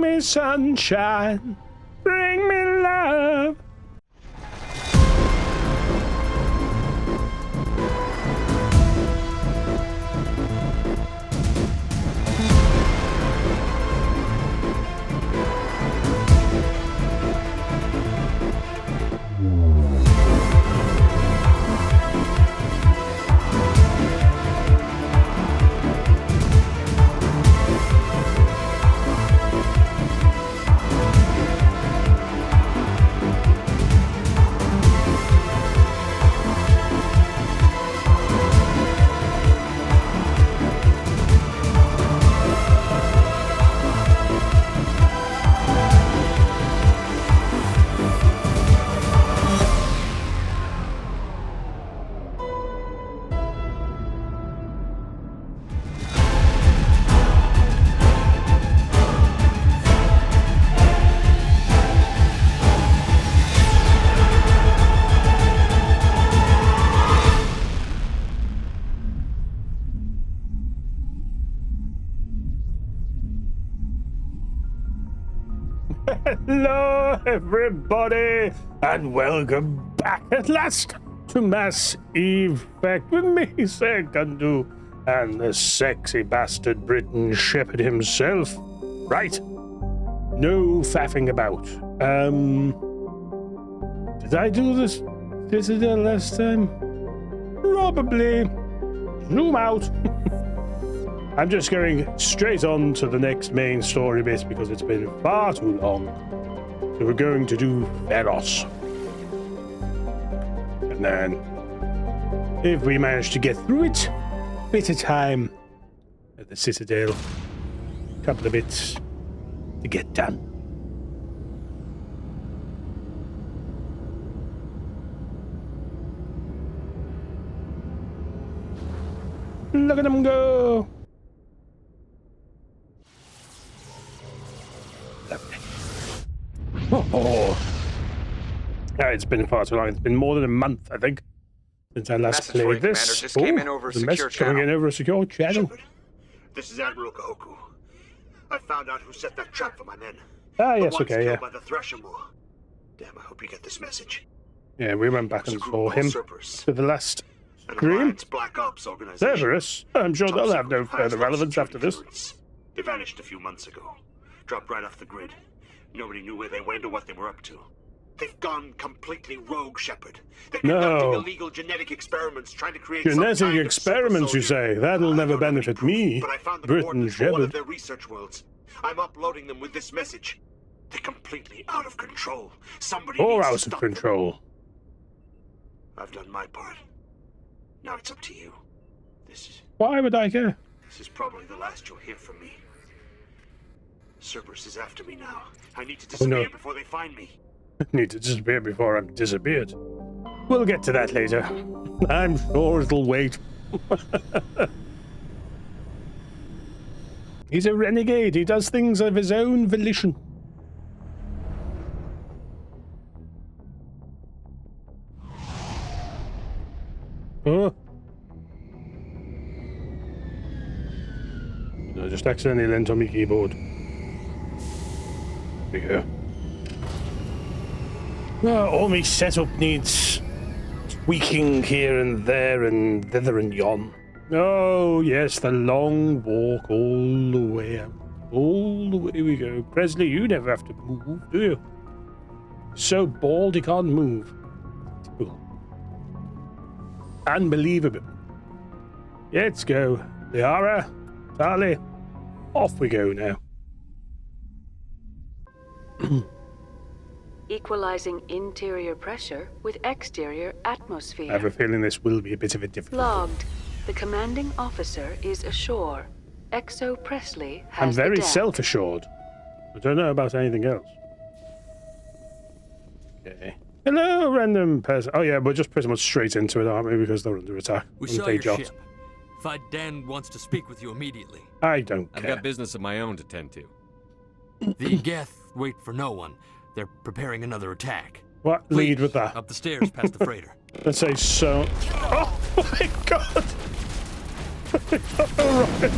me sunshine, bring me love. Hello, everybody, and welcome back at last to Mass Effect with me, Sir Cundoo, and the sexy bastard Britain shepherd himself. Right, no faffing about. Did I do this Citadel last time? Probably. Zoom out. I'm just going straight on to the next main story bit because it's been far too long. So we're going to do Feros. And then, if we manage to get through it, bit of time at the Citadel. Couple of bits to get done. Look at them go! Oh. Yeah, it's been far too long. It's been more than a month, I think, since I last played this. Just came in over a secure channel. Coming in over a secure channel. Shepard, this is Admiral Kahoku. I found out who set that trap for my men. Ah, The yes, ones okay, yeah. killed by the Thresher Moor. Damn, I hope you get this message. Yeah, we went back and saw him to the last stream. Black Ops organization. Cerberus? I'm sure they'll have no further relevance after this. They vanished a few months ago. Dropped right off the grid. Nobody knew where they went or what they were up to. They've gone completely rogue, Shepard. They're conducting illegal genetic experiments, trying to create genetic experiments, you say? That'll never benefit me, but I found the Britain coordinates for one of Shepard. their research worlds. I'm uploading them with this message. They're completely out of control. Somebody Or needs to out of stop control. them. I've done my part. Now it's up to you. This Why would I care? is probably the last you'll hear from me. Cerberus is after me now. I need to disappear before they find me. Need to disappear before I'm disappeared. We'll get to that later. I'm sure it'll wait. He's a renegade. He does things of his own volition. Oh. I just accidentally leant on my keyboard. There you go. Well, all my setup needs tweaking here and there and thither and yon. Oh, yes, the long walk all the way out. All the way we go. Presley, you never have to move, do you? So bald he can't move. Cool. Unbelievable. Let's go. Liara, Tali, off we go now. Equalizing interior pressure with exterior atmosphere. I have a feeling this will be a bit of a difficult. Logged. The commanding officer is ashore. Exo Presley has I'm very the deck. self-assured. I don't know about anything else. Okay. Hello, random person. Oh yeah, we're just pretty much straight into it, aren't we? Because they're under attack. We saw your ship. Fiden wants to speak with you immediately. I don't care. I've got business of my own to tend to. The Geth wait for no one. They're preparing another attack. What? Please, Lead with that. Up the stairs past the freighter. Let's say so. Oh my god! Alright.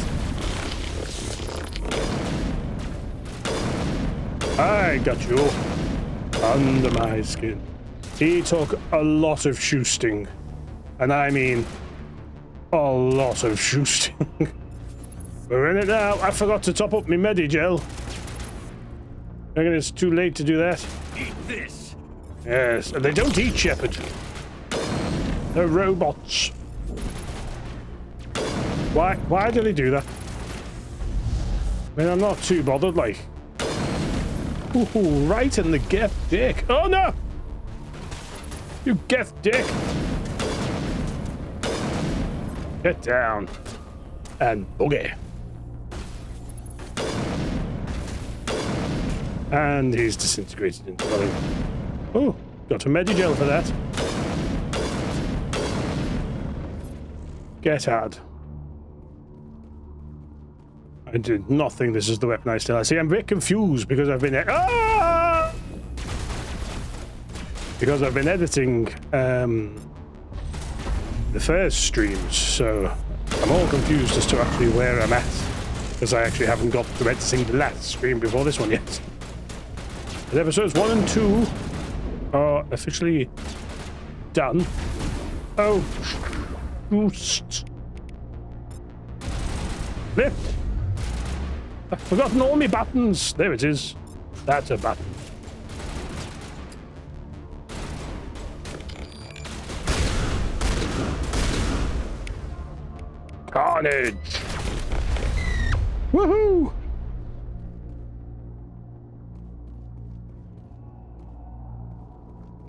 I got you under my skin. He took a lot of shoosting, and I mean a lot of shoosting. We're in it now. I forgot to top up my Medigel. I reckon it's too late to do that. Eat this. Yes, and they don't eat Shepherd. They're robots. Why do they do that? I mean, I'm not too bothered, like. Ooh, right in the Geth dick. Oh no! You Geth dick! Get down. And boogie. And he's disintegrated into nothing. Oh, got a Medigel for that. Get out. I did not think this is the weapon I still have. See, I'm a bit confused because I've been... Because I've been editing the first streams, so I'm all confused as to actually where I'm at. Because I actually haven't got to editing the last stream before this one yet. But episodes 1 and 2 are officially done. Oh, just lift. I've forgotten all my buttons. There it is. That's a button. Carnage. Woohoo!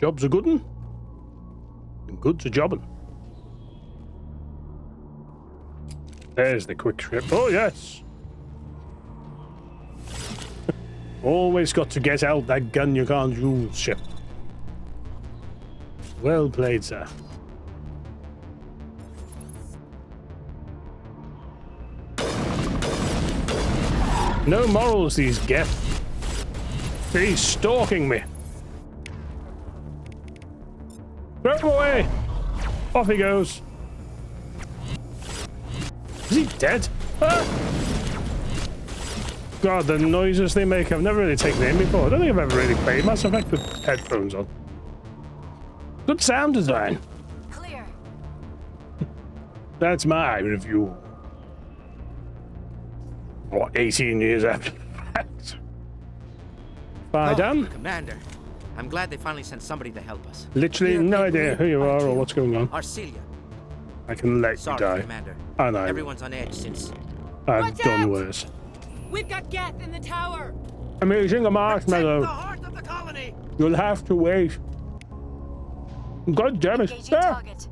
Job's a good one. And good's a jobbin'. There's the quick trip. Oh, yes. Always got to get out that gun you can't use, Ship. Well played, sir. No morals, these Geth. He's stalking me. Throw him away! Off he goes. Is he dead? Ah! God, the noises they make. I've never really taken it in before. I don't think I've ever really played Mass Effect with headphones on. Good sound design. Clear. That's my review. What, 18 years after the fact? Bye, Dan. Commander, I'm glad they finally sent somebody to help us. Literally no idea who you are or what's going on. Arcelia. I can let you die. Commander. I know. Everyone's on edge since... I've done worse. We've got Geth in the tower. I'm eating a Protect marshmallow. the heart of the colony. You'll have to wait. God damn it. Engaging target.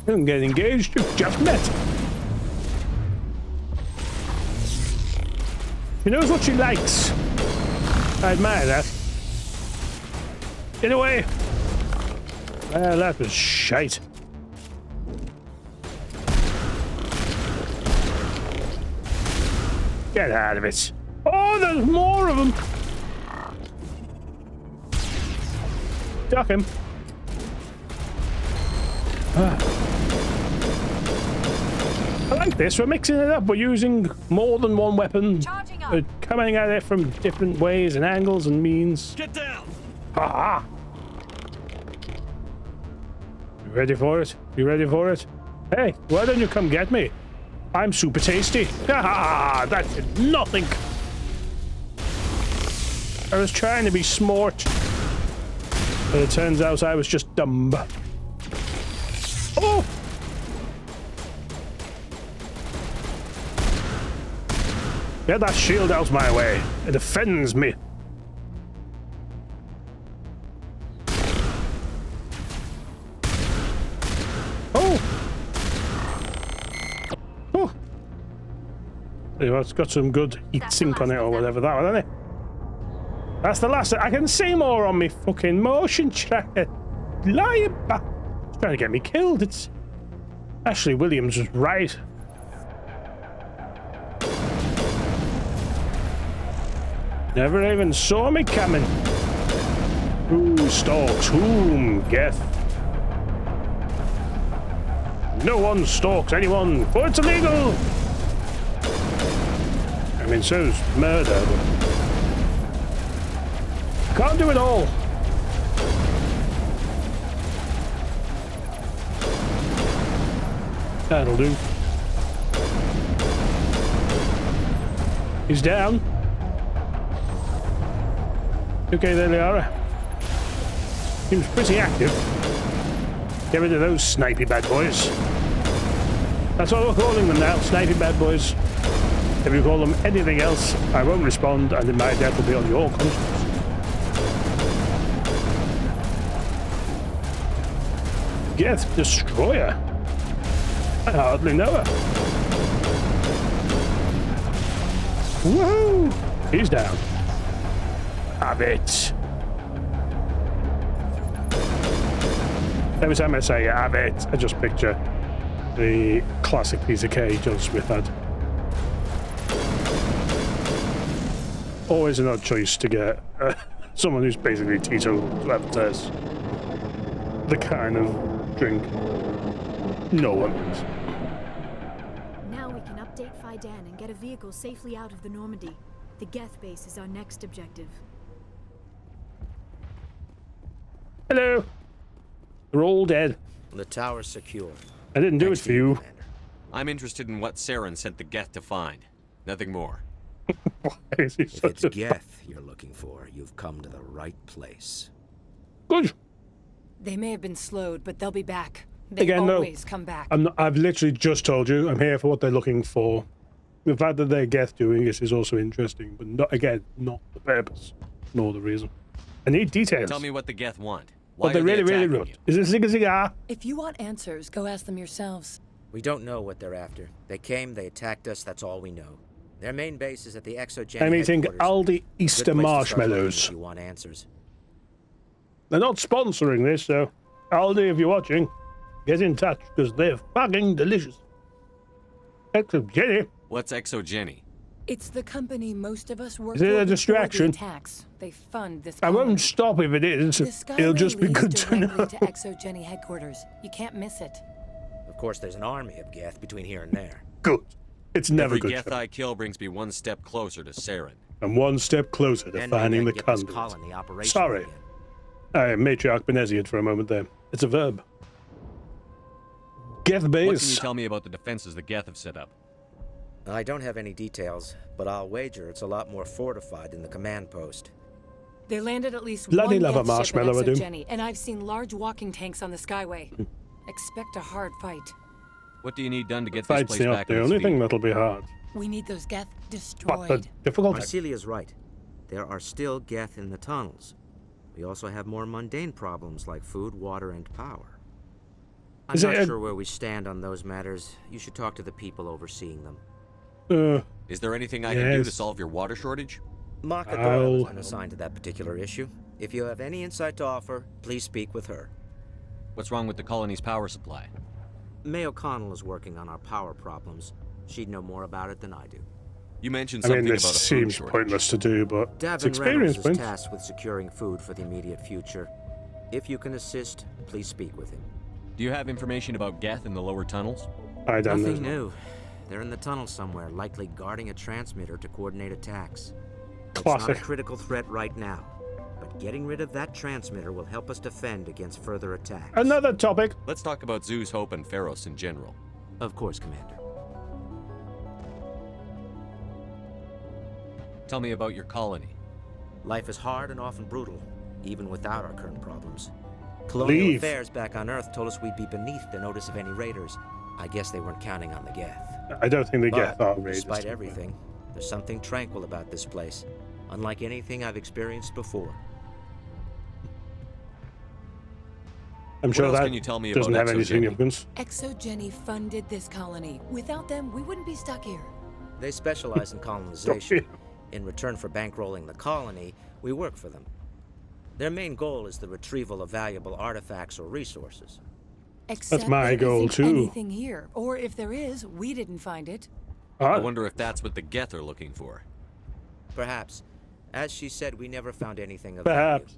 I'm getting engaged. You've just met. She knows what she likes. I admire that. Get away. Well, that was shite. Get out of it. Oh, there's more of them. Duck him. I like this. We're mixing it up. We're using more than one weapon. Charging up. We're coming at it from different ways and angles and means. Get down. Ha! You ready for it? You ready for it? Hey, why don't you come get me? I'm super tasty. Ha! That did nothing. I was trying to be smart, but it turns out I was just dumb. Oh! Get that shield out my way. It defends me. Oh! Oh! It's got some good heat sink on it or whatever that one, isn't it? That's the last. I can see more on me fucking motion tracker. Lying back. It's trying to get me killed. It's Ashley Williams was right. Never even saw me coming. Who stalks whom, Geth? No one stalks anyone, for it's illegal. I'm mean, so's murder, but can't do it all. That'll do. He's down. Okay, there they are. Seems pretty active. Get rid of those snipey bad boys. That's what we're calling them now, snipey bad boys. If you call them anything else, I won't respond, and then my death will be on your conscience. Geth Destroyer. I hardly know her. Woohoo! He's down. Have it. Every time I say have it, I just picture the classic piece of cake John Smith had. Always an odd choice to get someone who's basically teetotal to advertise the kind of drink no one is. Now we can update Fidan and get a vehicle safely out of the Normandy. The Geth base is our next objective. Hello. They're all dead. The tower's secure. I didn't do it for you. Commander. I'm interested in what Saren sent the Geth to find. Nothing more. Why is he If such it's a... Geth you're looking for, you've come to the right place. Good. They may have been slowed, but they'll be back. They Again, no. always come back. I've literally just told you I'm here for what they're looking for. The fact that they're Geth doing this is also interesting, but not the purpose, nor the reason. I need details. Tell me what the Geth want. Why What they are really, really attacking want. you? Is it Zigga? If you want answers, go ask them yourselves. We don't know what they're after. They came, they attacked us, that's all we know. Their main base is at the ExoGeni I'm eating headquarters. Aldi Easter Good place to start looking marshmallows. if you want answers. They're not sponsoring this, so Aldi, if you're watching, get in touch because they're fucking delicious. ExoGeni. What's ExoGeni? It's the company most of us work Is it for a before the distraction? attacks. They fund this I colony. won't stop if it is. The Skyway It'll just be leads good to directly know. to ExoGeni headquarters. You can't miss it. Of course, there's an army of Geth between here and there. Good. It's never Every good. Geth Shepard. I kill brings me one step closer to Saren. I'm one step closer to And finding the get this conduit. colony operational Sorry. again. I matriarch Beneziad for a moment there. It's a verb. Geth What can you base. tell me about the defenses the Geth have set up? I don't have any details, but I'll wager it's a lot more fortified than the command post. They landed at least Bloody one love a Geth ship at marshmallow, I do. ExoGeni, and I've seen large walking tanks on the Skyway. Expect a hard fight. What do you need done to get this Fight's place not back the on its only feet? thing that'll be hard. We need those Geth But the destroyed. difficulty. Marcelia's right. There are still Geth in the tunnels. We also have more mundane problems like food, water, and power. I'm Is it not a- sure where we stand on those matters. You should talk to the people overseeing them. Is there anything I can do to Yes. solve your water shortage? Marka Doyle has I'll- been assigned to that particular issue. If you have any insight to offer, please speak with her. What's wrong with the colony's power supply? May O'Connell is working on our power problems. She'd know more about it than I do. You mentioned I something mean, this about a food seems shortage. pointless to do, but it's Davin experience Reynolds is points. tasked with securing food for the immediate future. If you can assist, please speak with him. Do you have information about Geth in the lower tunnels? I don't Nothing know. new. They're in the tunnel somewhere, likely guarding a transmitter to coordinate attacks. It's Classic. not a critical threat right now, but getting rid of that transmitter will help us defend against further attacks. Another topic. Let's talk about Zeus, Hope, and Feros in general. Of course, Commander. Tell me about your colony. Life is hard and often brutal, even without our current problems. Colonial Leave. affairs back on Earth told us we'd be beneath the notice of any raiders. I guess they weren't counting on the Geth. I don't think the But, Geth are raiders. despite everything, there's something tranquil about this place, unlike anything I've experienced before. I'm sure else that can you tell me doesn't about have any ExoGeni? significance. ExoGeni funded this colony. Without them, we wouldn't be stuck here. They specialize in colonization. In return for bankrolling the colony, we work for them. Their main goal is the retrieval of valuable artifacts or resources. Except my there goal, isn't too. anything here, or if there is, we didn't find it. I wonder if that's what the Geth are looking for. Perhaps. As she said, we never found anything of Perhaps.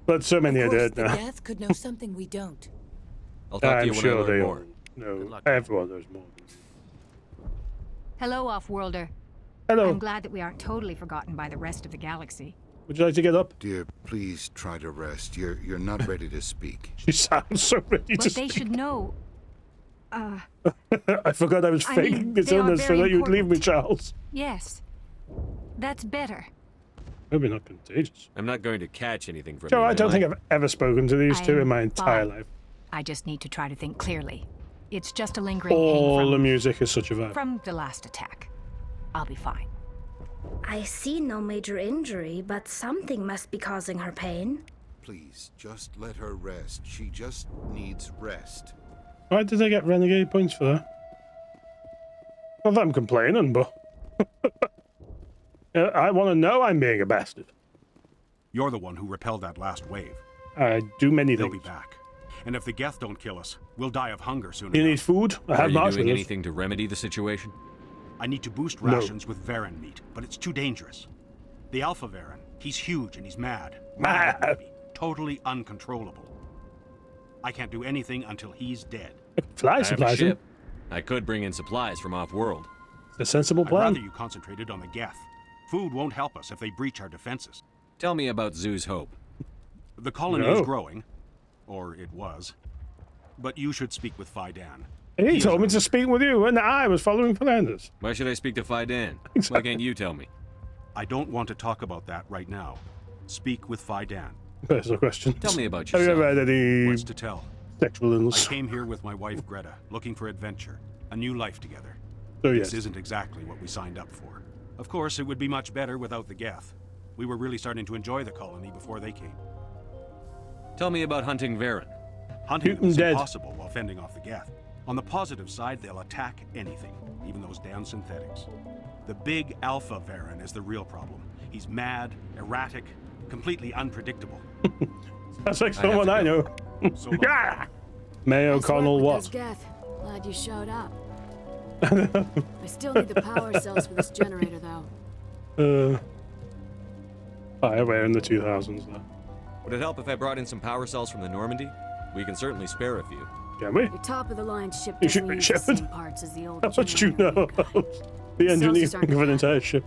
But so many Of are course, dead the now. Geth could know something we don't. I'll talk to I'm you when I sure learn they more. all know. Good luck. Everyone knows more. Hello, Off-Worlder. Hello. I'm glad that we aren't totally forgotten by the rest of the galaxy. Would you like to get up? Dear, please try to rest. You're not ready to speak. She sounds so ready to But they speak. should know. I forgot I was I faking mean, this they are illness so very that you'd leave me, important. Charles. Yes. That's better. Maybe not contagious. I'm not going to catch anything from Joe, you. I don't am think I've ever spoken to these two in my entire fine. life. I just need to try to think clearly. It's just a lingering All pain the music is such a vibe. from the last attack. I'll be fine. I see no major injury, but something must be causing her pain. Please, just let her rest. She just needs rest. Why did I get renegade points for that? Not that I'm complaining, but I want to know I'm being a bastard. You're the one who repelled that last wave. I do many They'll things. be back. And if the Geth don't kill us, we'll die of hunger soon You enough. need food? I Are have you doing marshmallows. anything to remedy the situation? I need to boost rations with Varen meat, but it's too dangerous. The Alpha Varen, he's huge and he's mad. Mad. Maybe. Totally uncontrollable. I can't do anything until he's dead. Fly I have a supplies. ship. I could bring in supplies from off-world. It's a sensible I'd plan. rather you concentrated on the Geth. Food won't help us if they breach our defenses. Tell me about Zoo's Hope. The colony No. is growing. Or it was. But you should speak with Fidan. He is told me our to speak with you, and I was following Fernandez. Why should I speak to Fidan? Exactly. Why can't you tell me? I don't want to talk about that right now. Speak with Fidan. Personal question. Tell me about Have you yourself. ever had any What's to tell? sexual I illness? came here with my wife Greta, looking for adventure, a new life together. So yes. This isn't exactly what we signed up for. Of course, it would be much better without the Geth. We were really starting to enjoy the colony before they came. Tell me about hunting Varen. Hunting Shoot them is 'em dead. impossible while fending off the Geth. On the positive side, they'll attack anything, even those damn synthetics. The big Alpha Varen is the real problem. He's mad, erratic, completely unpredictable. That's like I have someone to I know. So long. Yeah! May O'Connell what? Geth. Glad you showed up. I still need the power cells for this generator, though. Fireware in the 2000s, though. Would it help if I brought in some power cells from the Normandy? We can certainly spare a few. Can we? Your top-of-the-line ship You doesn't should be use the Shepard. same parts as the old How much do you generator know we've got. about the engineering aren't of an bad. entire ship?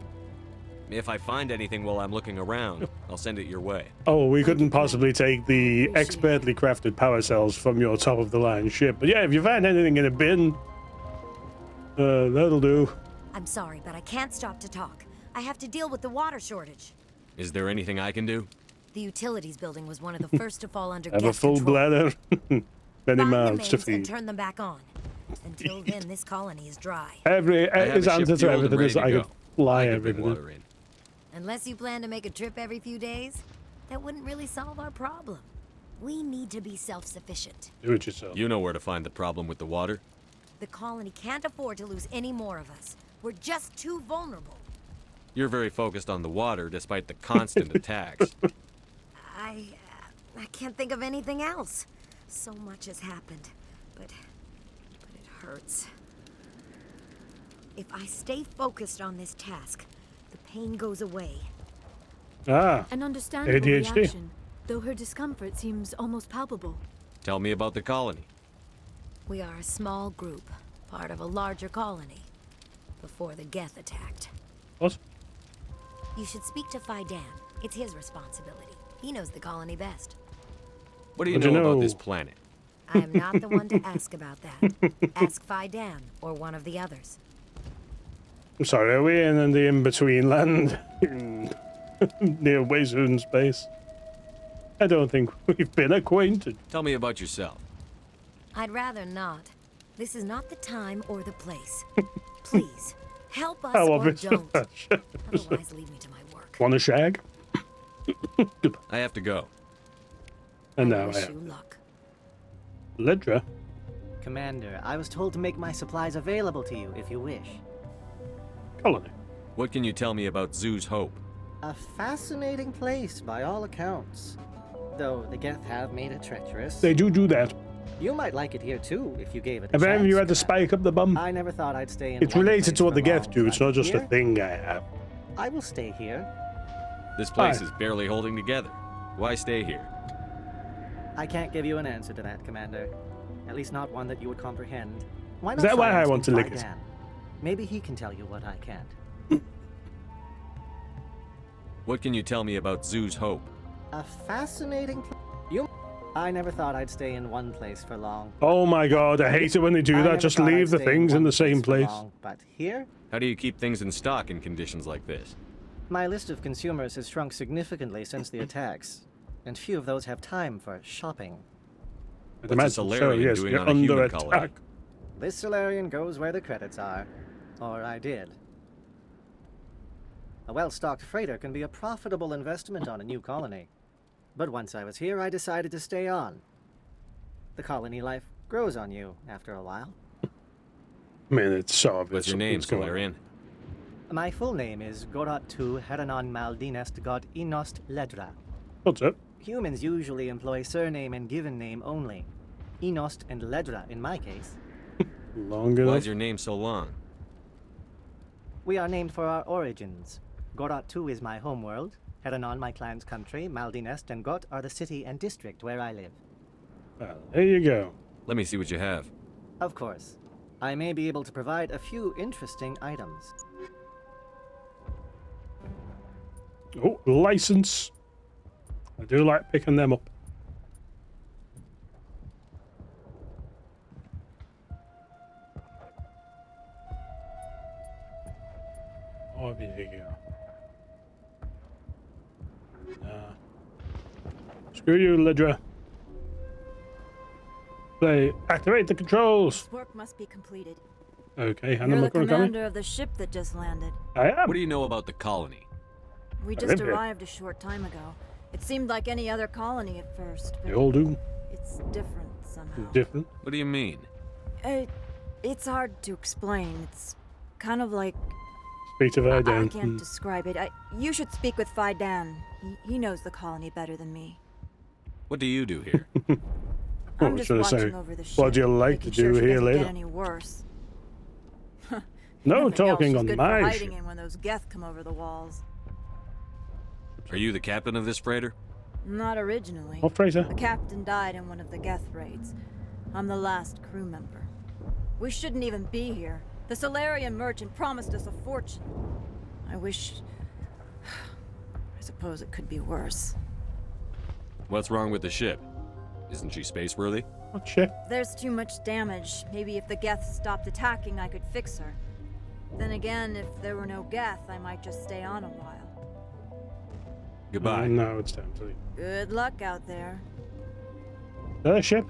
If I find anything while I'm looking around, I'll send it your way. Oh, we couldn't possibly take the expertly crafted power cells from your top-of-the-line ship. But yeah, if you find anything in a bin, that'll do. I'm sorry, but I can't stop to talk. I have to deal with the water shortage. Is there anything I can do? The utilities building was one of the first to fall under Have a Geth full control. bladder. Many Find the mouths to mains and feed. turn them back on. Until then, this colony is dry. Every I have his a ship answer to fueled and everything is ready I to could go. fly I can bring everything. water in. Unless you plan to make a trip every few days, that wouldn't really solve our problem. We need to be self-sufficient. Do it yourself. You know where to find the problem with the water. The colony can't afford to lose any more of us. We're just too vulnerable. You're very focused on the water despite the constant attacks. I can't think of anything else. So much has happened, but it hurts. If I stay focused on this task, the pain goes away. Ah, An understandable ADHD. reaction, though her discomfort seems almost palpable. Tell me about the colony. We are a small group, part of a larger colony, before the Geth attacked. what? You should speak to Fidan. It's his responsibility. He knows the colony best. What do you What do know you about know? this planet? I am not the one to ask about that. Ask Fidan or one of the others. I'm sorry, are we in the in-between land? Near Waysoon space? I don't think we've been acquainted. Tell me about yourself. I'd rather not. This is not the time or the place. Please, help us How or obvious. don't. Otherwise, leave me to my work. Want a shag? Goodbye. I have to go. And now I Wish have you luck. Ledra. Commander, I was told to make my supplies available to you if you wish. Colony. What can you tell me about Zoo's Hope? A fascinating place by all accounts. Though the Geth have made it treacherous. They do that. You might like it here too if you gave it a Have any of chance, you had to Commander. spike up the bum? I never thought I'd stay in It's one related place to what for the Geth long, do. but It's not just a here, thing I have. I will stay here. This place Hi. is barely holding together. Why stay here? I can't give you an answer to that, Commander. At least not one that you would comprehend. Why not Is that why try I asking want to lick it? Fidan? Maybe he can tell you what I can't. What can you tell me about Zoo's Hope? A fascinating I never thought I'd stay in one place for long. Oh my god, I hate it when they do that. Just leave the things in the same place. But here? How do you keep things in stock in conditions like this? My list of consumers has shrunk significantly since the attacks, and few of those have time for shopping. What's a Solarian doing on a human colony? This Solarian goes where the credits are. Or I did. A well-stocked freighter can be a profitable investment on a new colony. But once I was here, I decided to stay on. The colony life grows on you after a while. Man, it's so obvious. What's your name, Solarian? My full name is Gorat-tu Heranon Maldinest God Inost Ledra. What's up? Humans usually employ surname and given name only. Inost and Ledra in my case. Long enough. Why is your name so long? We are named for our origins. Gorat-tu is my homeworld. Heranon, my clan's country, Maldinest and Got are the city and district where I live. Well, there you go. Let me see what you have. Of course. I may be able to provide a few interesting items. Oh, license. I do like picking them up. Oh, there you go. Screw you, Ledra. Play. Activate the controls. This work must be completed. Okay, Hannah You're the McCormick. commander of the ship that just landed. I am. What do you know about the colony? We just arrived a short time ago. It seemed like any other colony at first, but They all do. it's different somehow. Different? What do you mean? It's hard to explain. It's kind of like... Speak to Vidan. I can't describe it. You should speak with Vidan. He knows the colony better than me. What do you do here? I'm just watching over the ship. What do you like to do here later? Get any worse. No talking on good my for ship. hiding in when those Geth come over the walls. Are you the captain of this freighter? Not originally. What freighter? The captain died in one of the Geth raids. I'm the last crew member. We shouldn't even be here. The Solarian merchant promised us a fortune. I suppose it could be worse. What's wrong with the ship? Isn't she space-worthy? What ship? There's too much damage. Maybe if the Geth stopped attacking, I could fix her. Then again, if there were no Geth, I might just stay on a while. Goodbye. No, it's time to leave. Good luck out there. Is that a ship?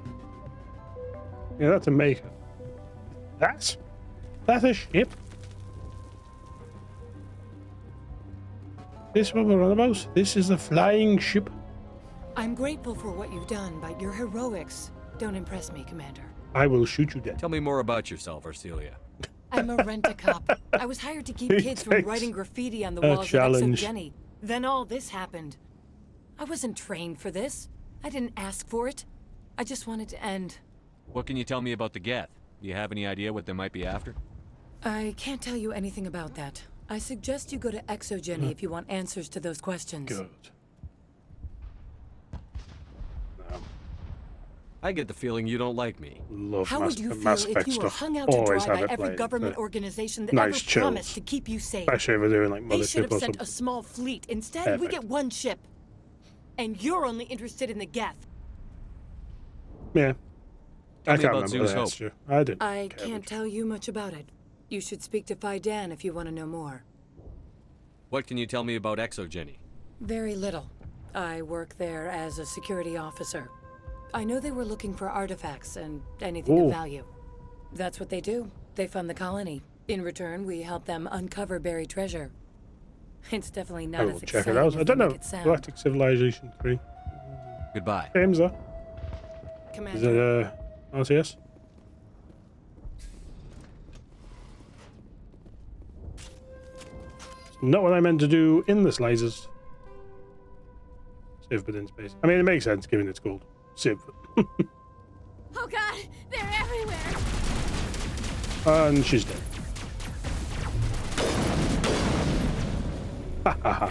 Yeah, that's a maker. That's a ship? This what we're on about? This is a flying ship? I'm grateful for what you've done, but your heroics don't impress me, Commander. I will shoot you dead. Tell me more about yourself, Arcelia. I'm a rent-a-cop. I was hired to keep kids from writing graffiti on the walls of ExoGeni. Then all this happened. I wasn't trained for this. I didn't ask for it. I just wanted to end. What can you tell me about the Geth? Do you have any idea what they might be after? I can't tell you anything about that. I suggest you go to ExoGeni if you want answers to those questions. Good. I get the feeling you don't like me. Love How would you feel if you were hung out to dry by every government organization that nice ever promised to keep you safe? Especially if we're doing like They should Mothership or have sent something. a small fleet. Instead, we Perfect. get one ship. And you're only interested in the Geth. Yeah. Tell I me can't about remember Zeus the Hope. answer. I didn't. I can't tell you much about it. You should speak to Fidan if you want to know more. What can you tell me about ExoGeni? Very little. I work there as a security officer. I know they were looking for artifacts and anything Ooh. of value. That's what they do. They fund the colony. In return, we help them uncover buried treasure. It's definitely I not will as check exciting it out. as I they don't know. make it sound. Galactic Civilization 3. Goodbye. Games though. Commander. Is it RTS? It's not what I meant to do in the slices. Civ but in space. I mean, it makes sense given it's called Civ. Oh god, they're everywhere! And she's dead. Ha ha ha.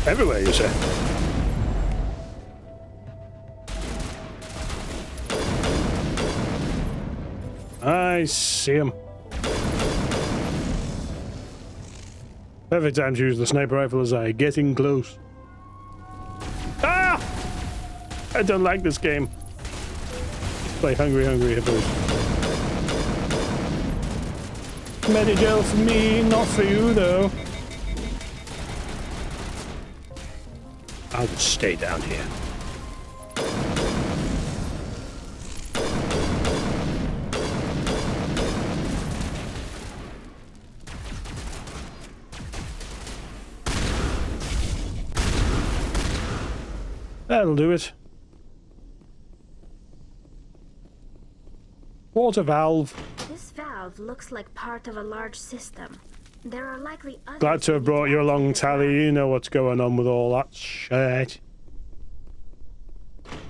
Everywhere, you say? I I see him. Perfect time to use the sniper rifle as I get in close. Ah! I don't like this game. Play Hungry Hippos. Medigel for me, not for you though. I'll just stay down here. That'll do it. Water valve. This valve looks like part of a large system. There are likely others. Glad to have brought you along, Tally. You know what's going on with all that shit.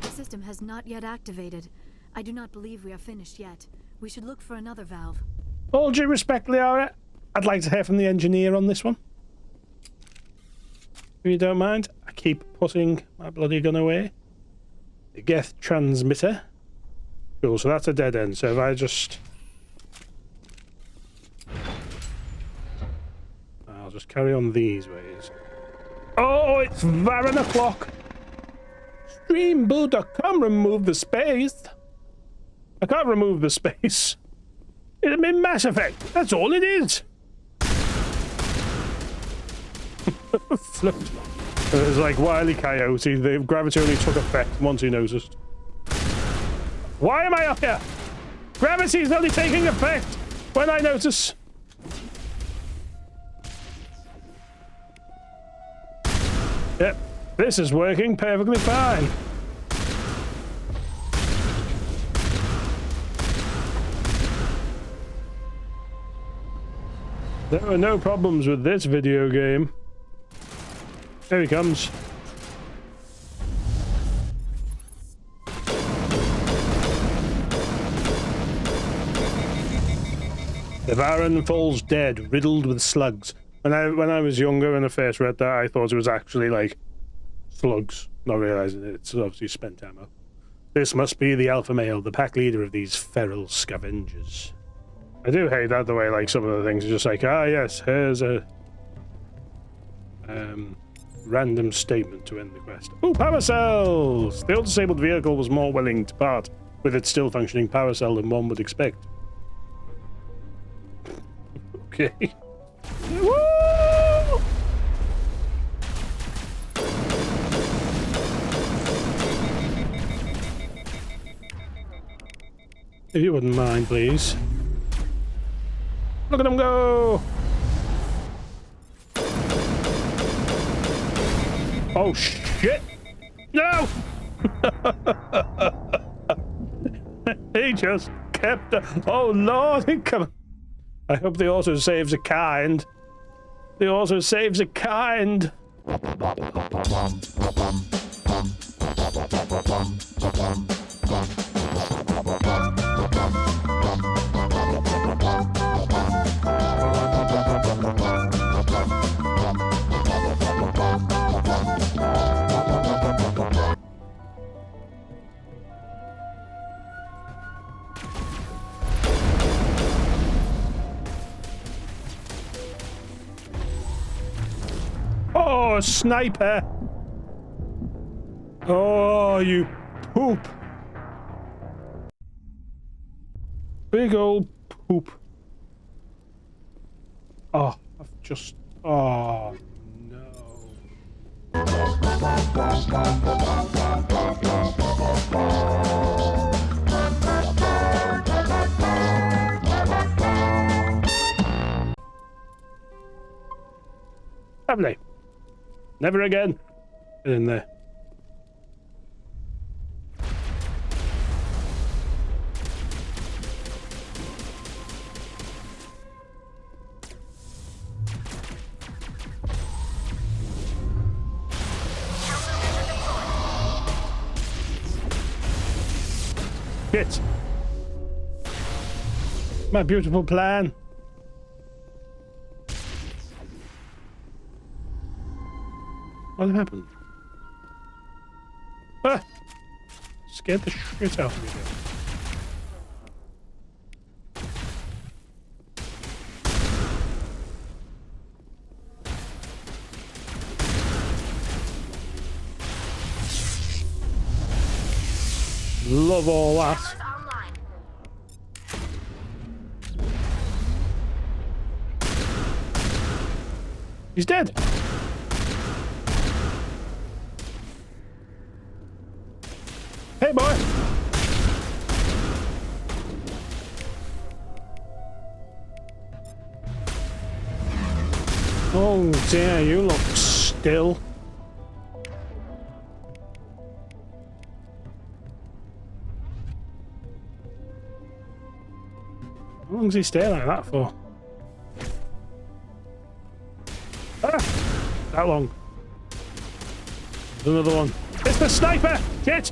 The system has not yet activated. I do not believe we are finished yet. We should look for another valve. All due respect, Liara, I'd like to hear from the engineer on this one. If you don't mind, I keep putting my bloody gun away. The Geth transmitter. Cool, so that's a dead end. So if I just... I'll just carry on these ways. Oh, it's Varen o'clock! Stream Buddha, come remove the space! I can't remove the space. It'll be Mass Effect, that's all it is! Flipped. It was like Wile E. Coyote, the gravity only took effect once he noticed. Why am I up here? Gravity's only taking effect when I notice. Yep, this is working perfectly fine. There are no problems with this video game. There he comes. The Varen falls dead, riddled with slugs. When I was younger and I first read that, I thought it was actually like slugs, not realizing it's obviously spent ammo. This must be the alpha male, the pack leader of these feral scavengers. I do hate that the way like some of the things are just like, ah yes, here's a random statement to end the quest. Oh, power cells! The old disabled vehicle was more willing to part with its still functioning power cell than one would expect. Okay. Woo! If you wouldn't mind, please. Look at them go! Oh shit! No! He just kept. Oh lord! Come on. I hope the autosaves are kind. The autosaves are kind. Oh, sniper! Oh, you poop! Big old poop. Oh, I've just... Oh, no. Lovely. Never again. Get in there. Shit. My beautiful plan. What happened? Ah! Scared the shit out of me there. of all that. He's dead. Hey, boy. Oh dear, you look still. How long does he stay like that for? Ah! That long. There's another one. It's the sniper! Shit!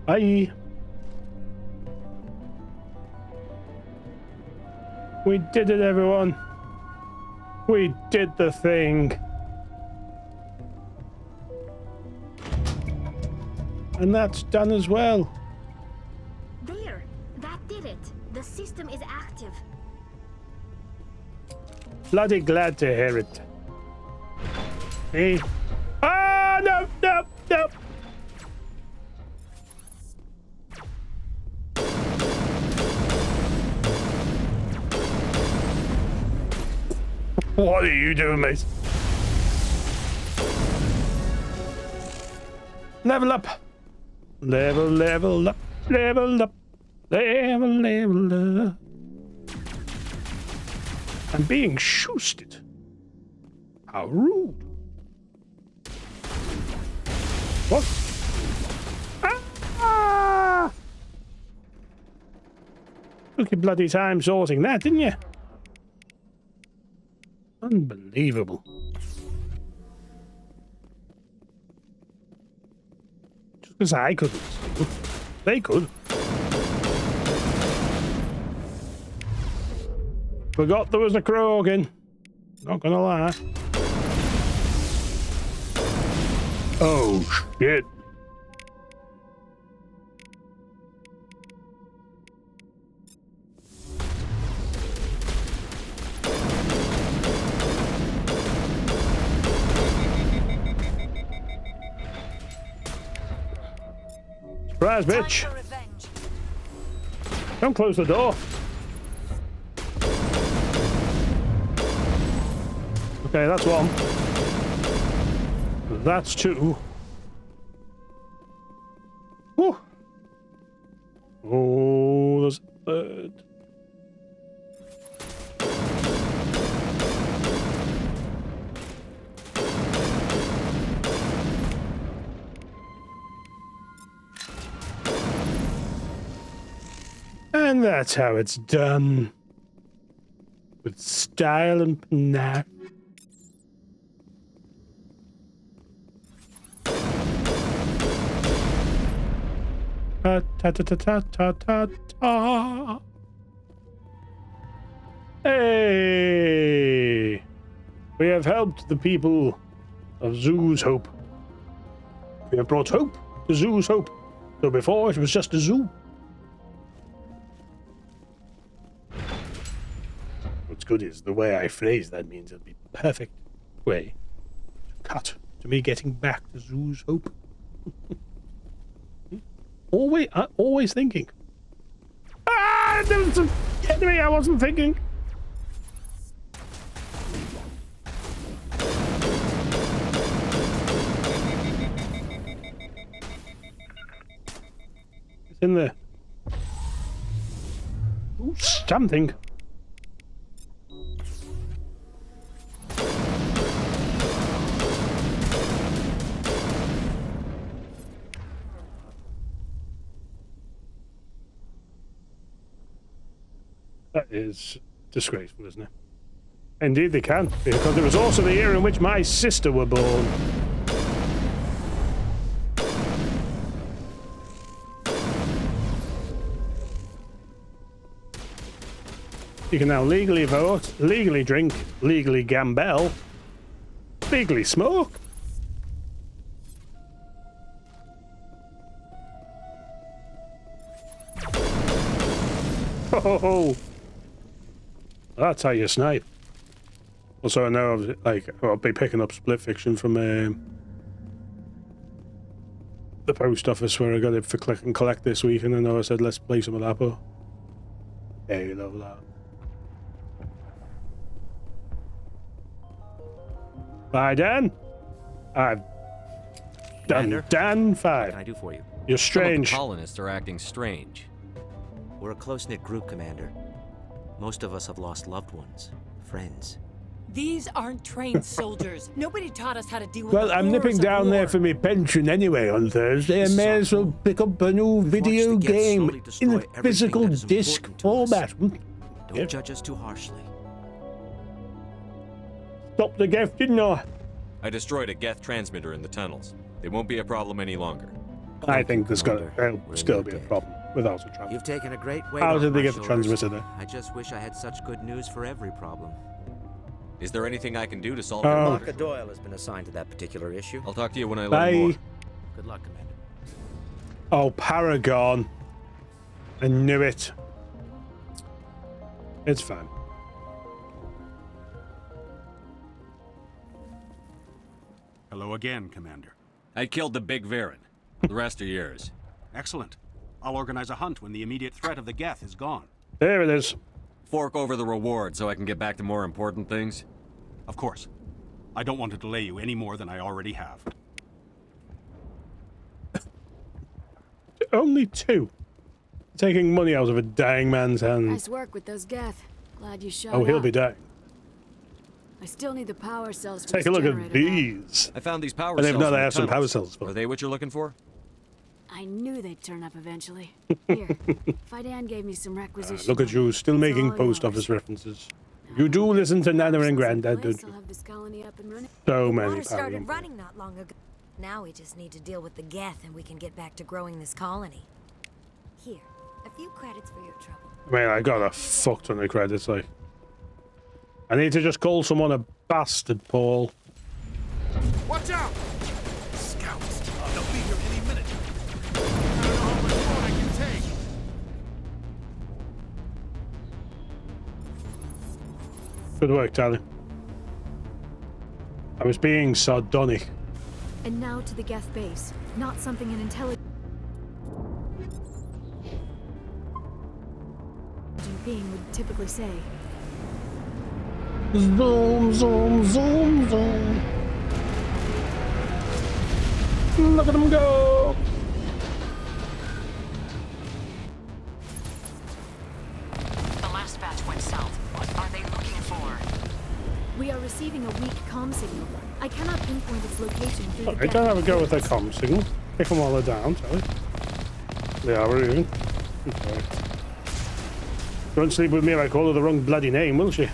Bye. We did it, everyone. We did the thing. And that's done as well. There. That did it. The system is active. Bloody glad to hear it. Hey. Ah, no, no, no. What are you doing, mate? Level up. Level up. Level up. Level up. I'm being shoosted. How rude. What? Ah! Took your bloody time sorting that, didn't you? Unbelievable. Just because I couldn't. They could. Forgot there was a Krogan. Not gonna lie. Oh, shit. Surprise, bitch. Don't close the door. Okay, that's one. That's two. Whew. Oh, there's a third. And that's how it's done. With style and panache. Ta ta ta ta ta ta ta. Hey! We have helped the people of Zoo's Hope. We have brought hope to Zoo's Hope. So before it was just a zoo. What's good is the way I phrase that means it'll be perfect way to cut to me getting back to Zoo's Hope. Always thinking. Ah! There was some enemy I wasn't thinking. It's in there. Ooh, something. That is disgraceful, isn't it? Indeed they can, because it was also the year in which my sister were born. You can now legally vote, legally drink, legally gamble, legally smoke. Oh, that's how you snipe. Also, I know I'll be picking up split fiction from the post office where I got it for click and collect this week, and then I said let's play some of that. But hey, love that. Bye, Dan. I've done Dan 5. What can I do for you? You're strange. Some of the colonists are acting strange. We're a close-knit group, Commander. Most of us have lost loved ones, friends. These aren't trained soldiers. Nobody taught us how to deal with Well, the I'm nipping horrors of down there war. for my pension anyway on Thursday. I may as well pick up a new video game in a physical disc format. Don't judge us too harshly. Stop the Geth, didn't I? I destroyed a Geth transmitter in the tunnels. They won't be a problem any longer. I think there's going to still be a problem without a transmitter. You've taken a great weight How off did they my get the shoulders. transmitter there? I just wish I had such good news for every problem. Is there anything I can do to solve Oh. your Martha Doyle has been assigned to that particular issue. I'll talk to you when I learn Bye. more. Good luck, Commander. Oh, Paragon. I knew it. It's fine. Hello again, Commander. I killed the big Varen. The rest are yours. Excellent. I'll organize a hunt when the immediate threat of the Geth is gone. There it is. Fork over the reward so I can get back to more important things. Of course. I don't want to delay you any more than I already have. Only 2. Taking money out of a dying man's hand. Nice work with those Geth. Glad you showed Oh, he'll up. be dying. I still need the power cells for Take this a look at generator. these. I found these power And cells. they've not in the have some tunnels. power cells for. Are they what you're looking for? I knew they'd turn up eventually. Here, Fidan gave me some requisition. Look at you, still making post office references. You do listen to Nana and Granddad, don't I'll you? have this colony up and running. So The many water power started cells. running not long ago. Now we just need to deal with the Geth and we can get back to growing this colony. Here, a few credits for your trouble. Man, I got a fuck ton of credits, like. I need to just call someone a bastard, Paul. Watch out! Scouts! They'll be here any minute. I don't know how much more I can take. Good work, Tally. I was being sardonic. And now to the Geth base. Not something an intelligent being would typically say. Zoom, zoom, zoom, zoom. Look at them go! The last batch went south. What are they looking for? We are receiving a weak comm signal. I cannot pinpoint its location through the Alright, Geth don't have a go with their database. comm signal. Pick them while they're down, Tally. They are really. Okay. Don't sleep with me if I call her the wrong bloody name, will she?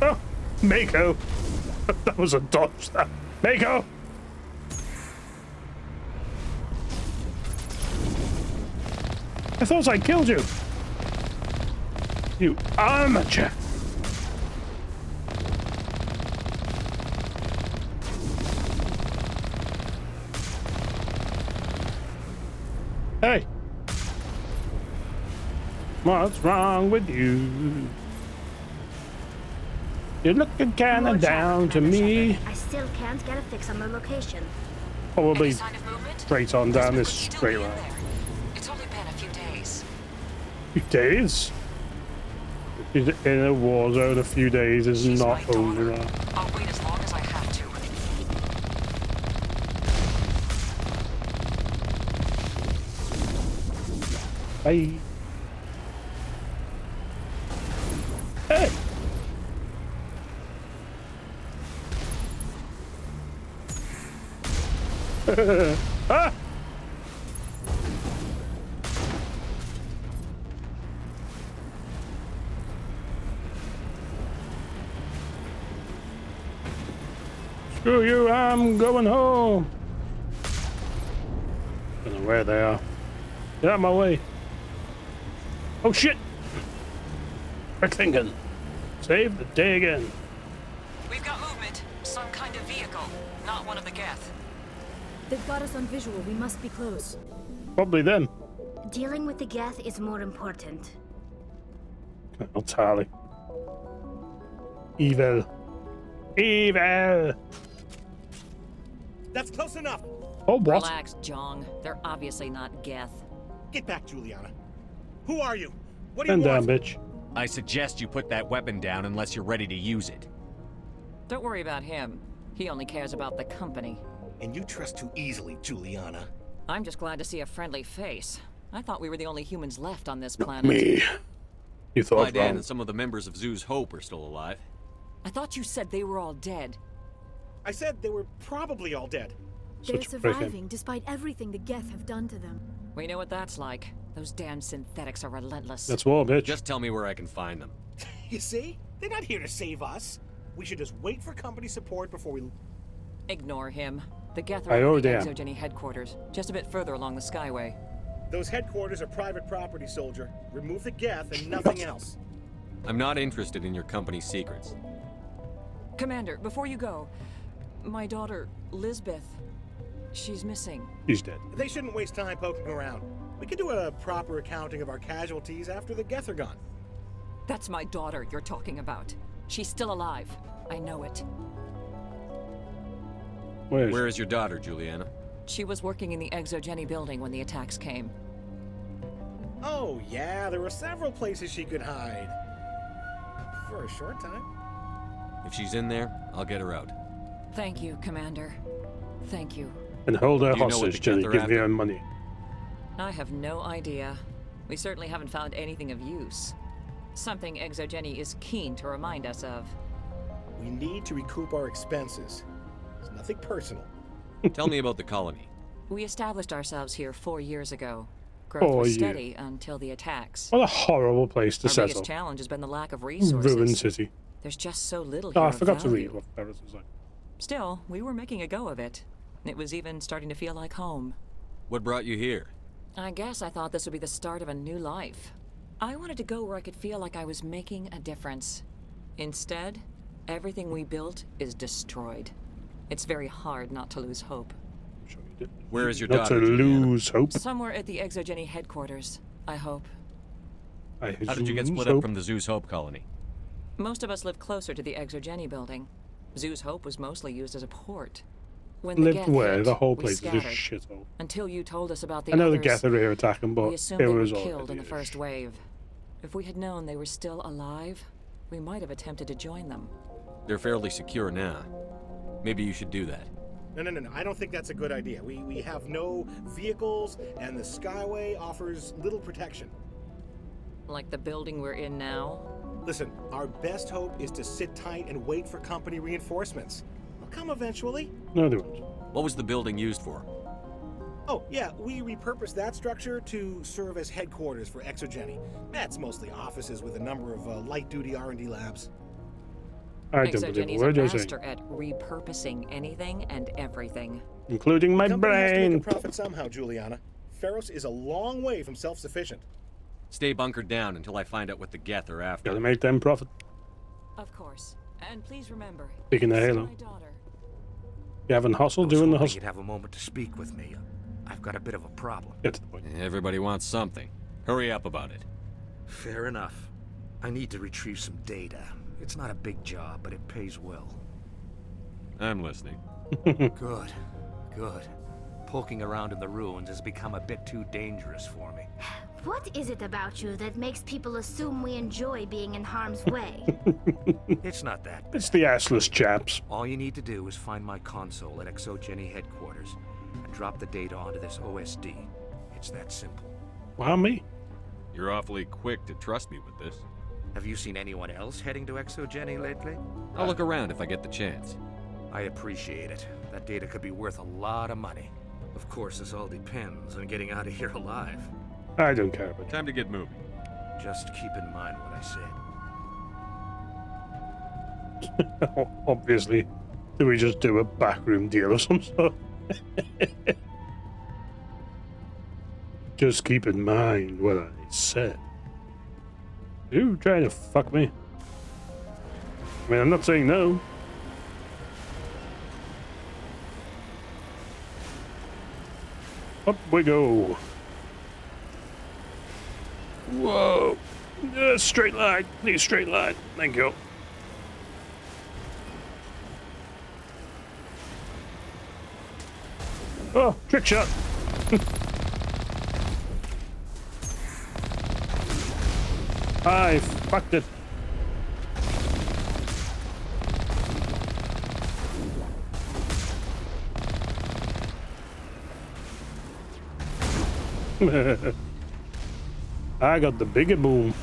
Oh, Mako! That was a dodge, that. Mako! I thought I killed you! You amateur! Hey! What's wrong with you? You're looking kinda down to me. I still can't get a fix on the location. Probably straight on down this straight line. It's only been a few days. Few days? She's in a war zone. A few days is not over. I'll wait as long as I have to. Bye. Hey! Ah! Screw you, I'm going home. Don't know where they are. Get out of my way. Oh shit! Recklingen. Save the day again. We've got movement. Some kind of vehicle. Not one of the Geth. They've got us on visual. We must be close. Probably them. Dealing with the Geth is more important. Oh, Tally. Evil. Evil! That's close enough. Oh, what? Relax, Jong. They're obviously not Geth. Get back, Juliana. Who are you? What do you And down, want? bitch. I suggest you put that weapon down unless you're ready to use it. Don't worry about him. He only cares about the company. And you trust too easily, Juliana. I'm just glad to see a friendly face. I thought we were the only humans left on this Not planet. me. You thought Why, Dan wrong. and some of the members of Zoo's Hope are still alive. I thought you said they were all dead. I said they were probably all dead. They're surviving despite everything the Geth have done to them. We know what that's like. Those damn synthetics are relentless. That's war, bitch. Just tell me where I can find them. You see? They're not here to save us. We should just wait for company support before we... Ignore him. The Geth I are at the am. ExoGeni headquarters, just a bit further along the Skyway. Those headquarters are private property, soldier. Remove the Geth and nothing else. I'm not interested in your company's secrets. Commander, before you go, my daughter, Lisbeth, she's missing. He's dead. They shouldn't waste time poking around. We could do a proper accounting of our casualties after the Geth are gone. That's my daughter you're talking about. She's still alive. I know it. Where is your daughter, Juliana? She was working in the ExoGeni building when the attacks came. Oh, yeah, there were several places she could hide. For a short time. If she's in there, I'll get her out. Thank you, Commander. Thank you. And hold her Do you know what hostage the till Geth you are give me after? her money. I have no idea. We certainly haven't found anything of use. Something ExoGeni is keen to remind us of. We need to recoup our expenses. It's nothing personal. Tell me about the colony. We established ourselves here 4 years ago. Growth was steady until the attacks. What a horrible place to Our settle. biggest challenge has been the lack of resources. Ruined city. There's just so little here Oh, I of forgot to value. read what Feros was like. Still, we were making a go of it. It was even starting to feel like home. What brought you here? I guess I thought this would be the start of a new life. I wanted to go where I could feel like I was making a difference. Instead, everything we built is destroyed. It's very hard not to lose hope. Where is your Not daughter, to Juliana? lose hope. Somewhere at the ExoGeni headquarters, I hope. How did you get split up from the Zoo's Hope colony? Most of us live closer to the ExoGeni building. Zoo's Hope was mostly used as a port. When Lived Geth where? hit, The whole we place is a scattered. shithole. Until you told us about the I know the others, Geth are here attacking, but we assumed it they were was killed in already the first wave. If we had known they were still alive, we might have attempted to join them. They're fairly secure now. Maybe you should do that. No. I don't think that's a good idea. We have no vehicles, and the Skyway offers little protection. Like the building we're in now? Listen, our best hope is to sit tight and wait for company reinforcements. They'll come eventually. No, they won't. What was the building used for? Oh, yeah, we repurposed that structure to serve as headquarters for ExoGeni. That's mostly offices with a number of light-duty R&D labs. I don't believe a ExoGeni's word a you're saying. master at repurposing anything and everything. Including my Company has to brain. make a profit somehow, Juliana. Feros is a long way from self-sufficient. Stay bunkered down until I find out what the Geth are after. Gotta make them profit. Of course. And please remember, Speaking of this is Halo. my daughter. You having hustle, doing the hustle. You'd have a moment to speak with me. I've got a bit of a problem. Get to the point. Everybody wants something. Hurry up about it. Fair enough. I need to retrieve some data. It's not a big job, but it pays well. I'm listening. Good. Poking around in the ruins has become a bit too dangerous for me. What is it about you that makes people assume we enjoy being in harm's way? It's not that. It's the assless chaps. All you need to do is find my console at ExoGeni headquarters and drop the data onto this OSD. It's that simple. Why me? You're awfully quick to trust me with this. Have you seen anyone else heading to ExoGeni lately? I'll look around if I get the chance. I appreciate it. That data could be worth a lot of money. Of course, this all depends on getting out of here alive. I don't care about Time to get moving. Just keep in mind what I it. Obviously. Do we just do a backroom deal or some sort? Just keep in mind what I said. You trying to fuck me? I mean, I'm not saying no. Up we go. Whoa. Straight line. Please, straight line. Thank you. Oh, trick shot. I fucked it. I got the bigger boom.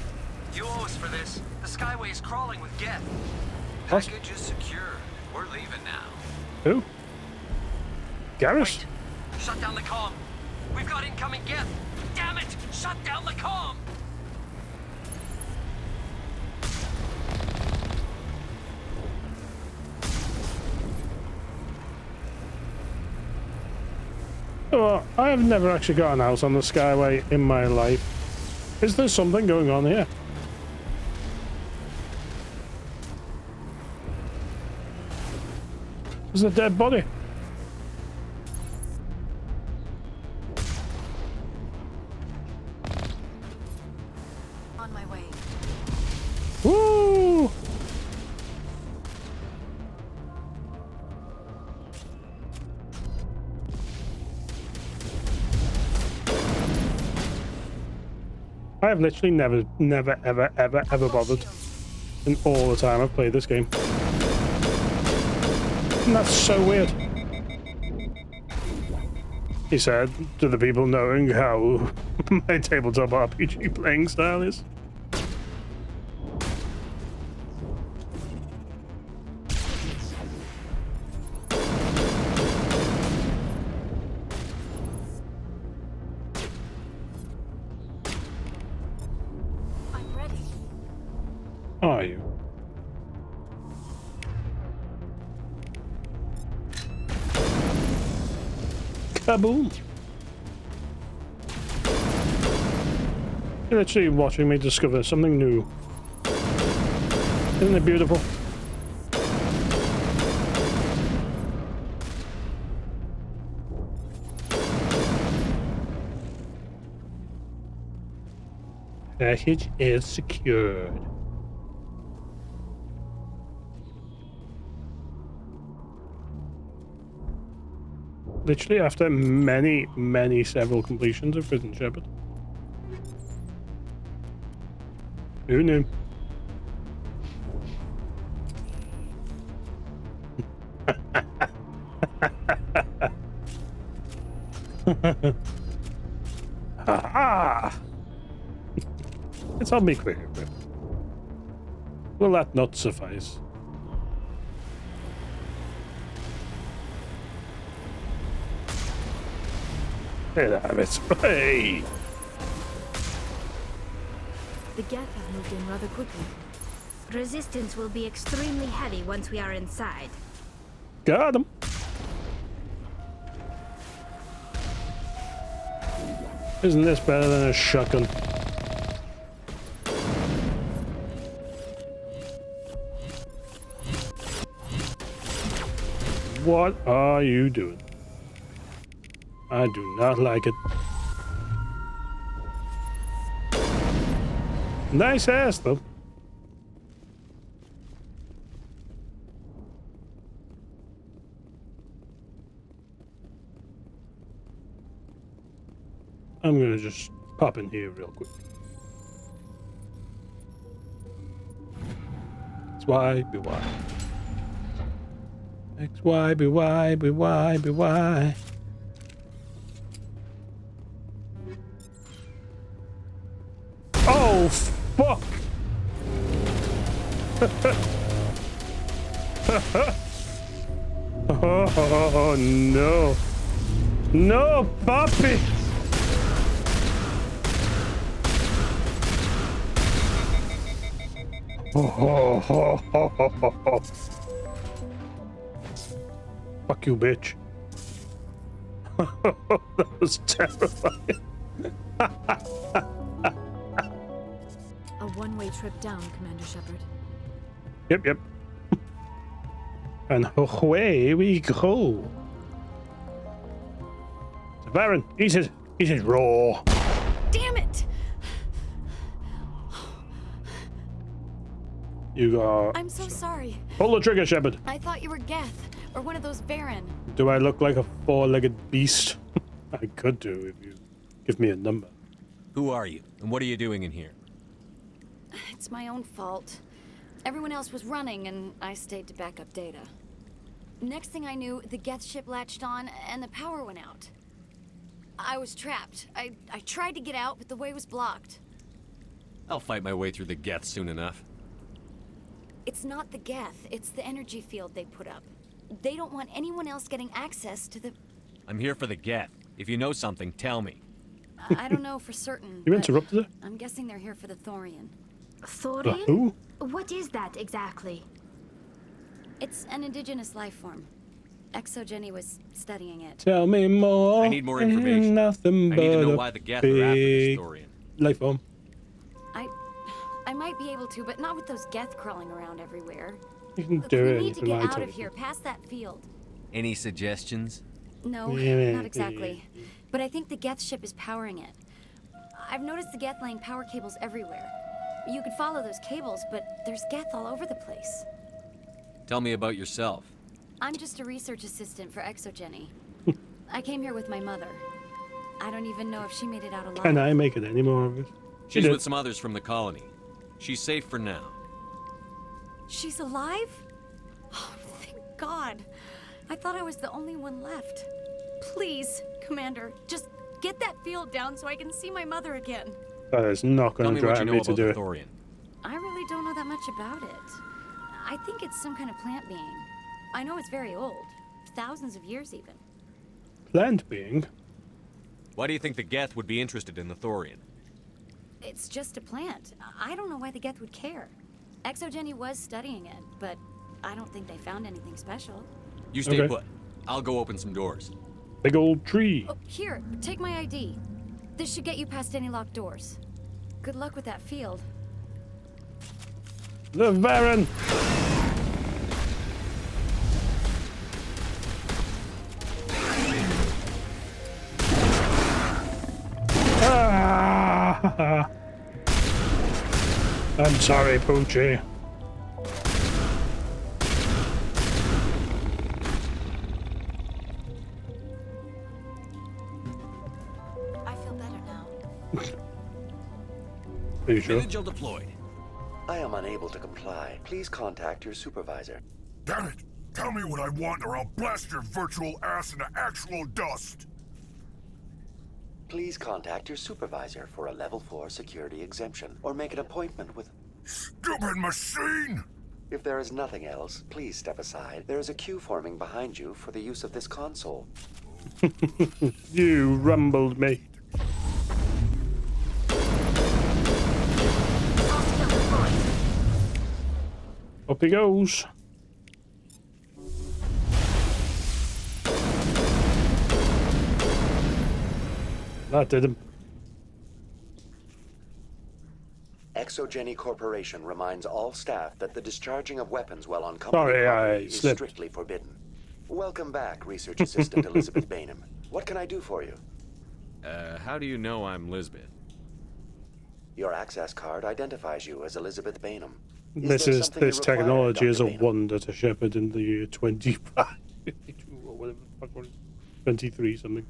You owe us for this. The Skyway is crawling with Geth. What? Package is secure. We're leaving now. Who? Garrus? Wait. Shut down the comm. We've got incoming Geth. Damn it! Shut down the comm! Oh, I have never actually got an house on the Skyway in my life. Is there something going on here? There's a dead body. On my way. Woo! I have literally never, ever bothered in all the time I've played this game. And that's so weird. He said to the people knowing how my tabletop RPG playing style is. I'm ready. Are you? Kaboom! You're literally watching me discover something new. Isn't it beautiful? Package is secured. Literally after several completions of Prison Shepherd. Who knew? Ha! Let's all be clear. Will that not suffice? There have it. Hey! The Geth have moved in rather quickly. Resistance will be extremely heavy once we are inside. Got him. Isn't this better than a shotgun? What are you doing? I do not like it. Nice ass, though. I'm gonna just pop in here real quick. X, Y, B, Y. X, Y, B, Y, B, Y, B, Y. Oh, fuck! Oh, no. No, puppy! Oh. Fuck you, bitch. That was terrifying. A one-way trip down, Commander Shepard. Yep. And away we go. Baron, eat it raw. Damn it! You got... I'm so sorry. Pull the trigger, Shepard. I thought you were Geth, or one of those Varen. Do I look like a four-legged beast? I could do if you give me a number. Who are you, and what are you doing in here? It's my own fault. Everyone else was running, and I stayed to back up data. Next thing I knew, the Geth ship latched on, and the power went out. I was trapped. I tried to get out, but the way was blocked. I'll fight my way through the Geth soon enough. It's not the Geth, it's the energy field they put up. They don't want anyone else getting access to the... I'm here for the Geth. If you know something, tell me. I don't know for certain. You interrupted her? I'm guessing they're here for the Thorian. Thorian? Who? What is that exactly? It's an indigenous life form. ExoGeni was studying it. Tell me more. I need more information. Nothing I but need to know why the Geth are after this Thorian. Life form. I might be able to, but not with those Geth crawling around everywhere. You can Look, do we it. need to get out of here, past that field. Any suggestions? No, not exactly. But I think the Geth ship is powering it. I've noticed the Geth laying power cables everywhere. You could follow those cables, but there's Geth all over the place. Tell me about yourself. I'm just a research assistant for ExoGeni. I came here with my mother. I don't even know if she made it out alive. Can I make it any more of it? She's with some others from the colony. She's safe for now. She's alive? Oh, thank God. I thought I was the only one left. Please, Commander, just get that field down so I can see my mother again. That is not going to drive me to do it. Thorian. I really don't know that much about it. I think it's some kind of plant being. I know it's very old. Thousands of years even. Plant being? Why do you think the Geth would be interested in the Thorian? It's just a plant. I don't know why the Geth would care. ExoGeni was studying it, but I don't think they found anything special. You stay put. I'll go open some doors. Big old tree. Oh, here, take my ID. This should get you past any locked doors. Good luck with that field. The Baron! Ah! I'm sorry, Poochie. I feel better now. Are you sure? Vigil deployed. I am unable to comply. Please contact your supervisor. Damn it! Tell me what I want or I'll blast your virtual ass into actual dust! Please contact your supervisor for a level 4 security exemption, or make an appointment with... Stupid machine! If there is nothing else, please step aside. There is a queue forming behind you for the use of this console. You rumbled me. Up he goes. That did him. ExoGeni Corporation reminds all staff that the discharging of weapons while on company Sorry, property I is slipped. strictly forbidden. Welcome back, Research Assistant Elizabeth Bainham. What can I do for you? How do you know I'm Lisbeth? Your access card identifies you as Elizabeth Bainham. This technology is a wonder to shepherd in the year 25, 52 or whatever the fuck was it? 23 something.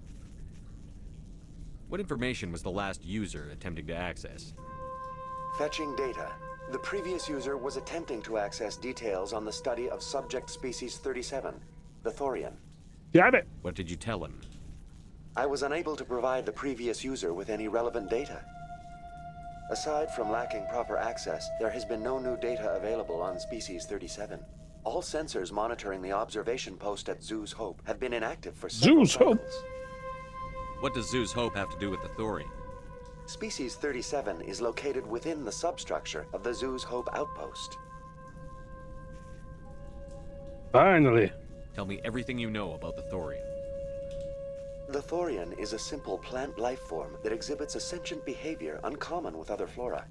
What information was the last user attempting to access? Fetching data. The previous user was attempting to access details on the study of subject species 37, the Thorian. Damn it! What did you tell him? I was unable to provide the previous user with any relevant data. Aside from lacking proper access, there has been no new data available on species 37. All sensors monitoring the observation post at Zeus Hope have been inactive for several cycles. What does Zeus Hope have to do with the Thorian? Species 37 is located within the substructure of the Zeus Hope outpost. Finally. Tell me everything you know about the Thorian. The Thorian is a simple plant life form that exhibits a sentient behavior uncommon with other flora.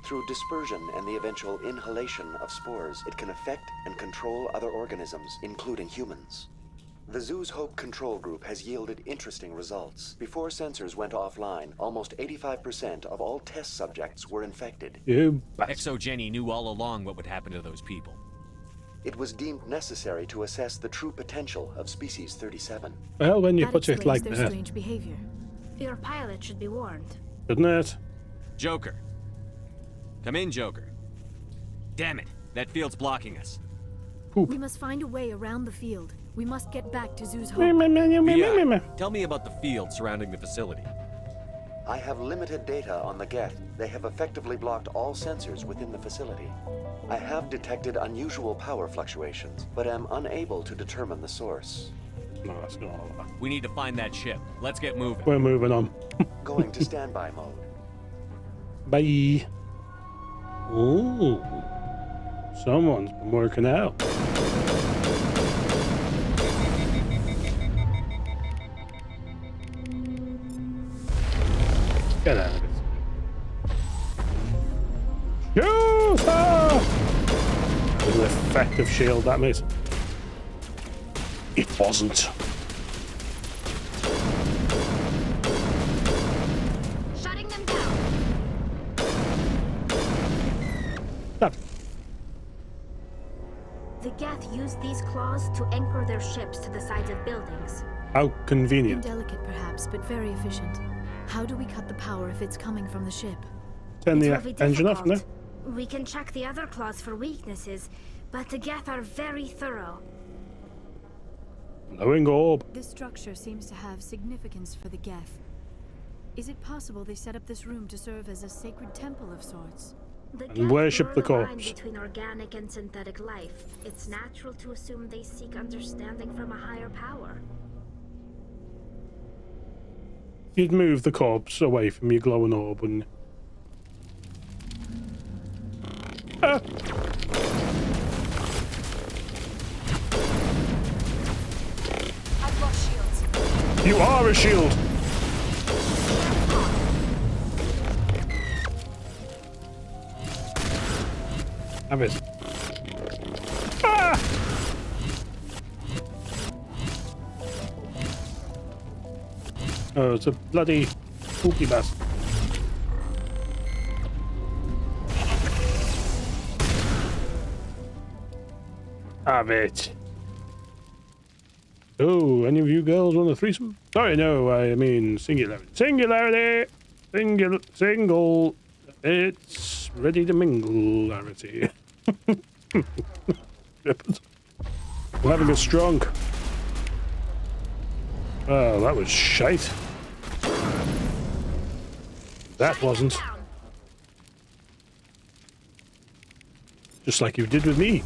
Through dispersion and the eventual inhalation of spores, it can affect and control other organisms, including humans. The Zeus Hope control group has yielded interesting results. Before sensors went offline, almost 85% of all test subjects were infected. ExoGeni knew all along what would happen to those people. It was deemed necessary to assess the true potential of Species 37. Well, when you That put it like explains that, their strange behavior. Your pilot should be warned. shouldn't it? Joker. Come in, Joker. Damn it, that field's blocking us. We must find a way around the field. We must get back to Zoo's home. Tell me about the field surrounding the facility. I have limited data on the Geth. They have effectively blocked all sensors within the facility. I have detected unusual power fluctuations, but am unable to determine the source. No, that's not all that. We need to find that ship. Let's get moving. We're moving on. Going to standby mode. Bye. Ooh. Someone's been working out. Get out of this. Shoot! An effective shield, that makes. It wasn't. Shutting them down. Stop. The Geth use these claws to anchor their ships to the sides of buildings. How convenient. Indelicate, perhaps, but very efficient. How do we cut the power if it's coming from the ship? Turn the It will be engine off now. difficult. We can check the other claws for weaknesses, but the Geth are very thorough. Glowing orb. This structure seems to have significance for the Geth. Is it possible they set up this room to serve as a sacred temple of sorts? The And Geth worship the blur line corpse. between organic and synthetic life. It's natural to assume they seek understanding from a higher power. You'd move the corpse away from your glowing orb, wouldn't you? Ah. I've got shields. You are a shield. Have it. Ah! Oh, it's a bloody poopy bus. Have it. Oh, any of you girls want a threesome? Sorry, no, I mean singularity. Singularity! Single. It's ready to mingle-larity. We're having a strong. Oh, that was shite. That wasn't. Just like you did with me.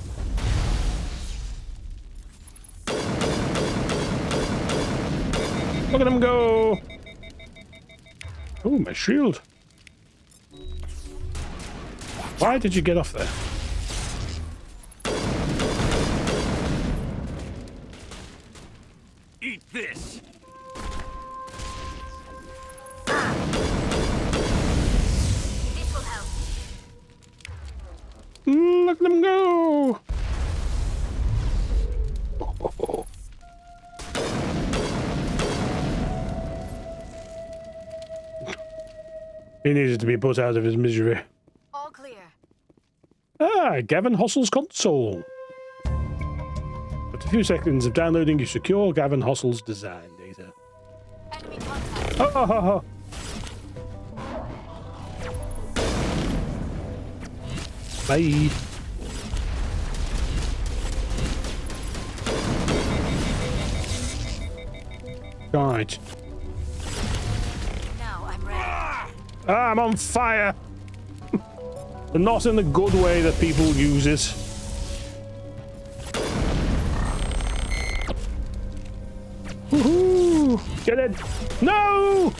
Look at him go! Oh, my shield. Why did you get off there? Eat this! This will help. Look at him go! Oh. He needed to be put out of his misery. All clear. Ah, Gavin Hostle's console. After a few seconds of downloading, you secure Gavin Hostle's design data. Enemy contact. Oh, ho, ho, ho. Bye. Right. Now I'm ready. Ah, I'm on fire. But not in the good way that people use it. Woohoo! Get it! No!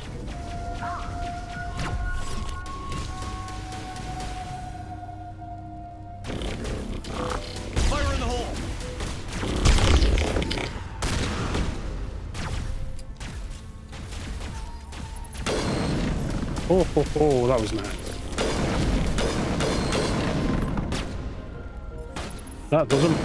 Fire in the hole! Oh, ho, ho, that was nice. That doesn't.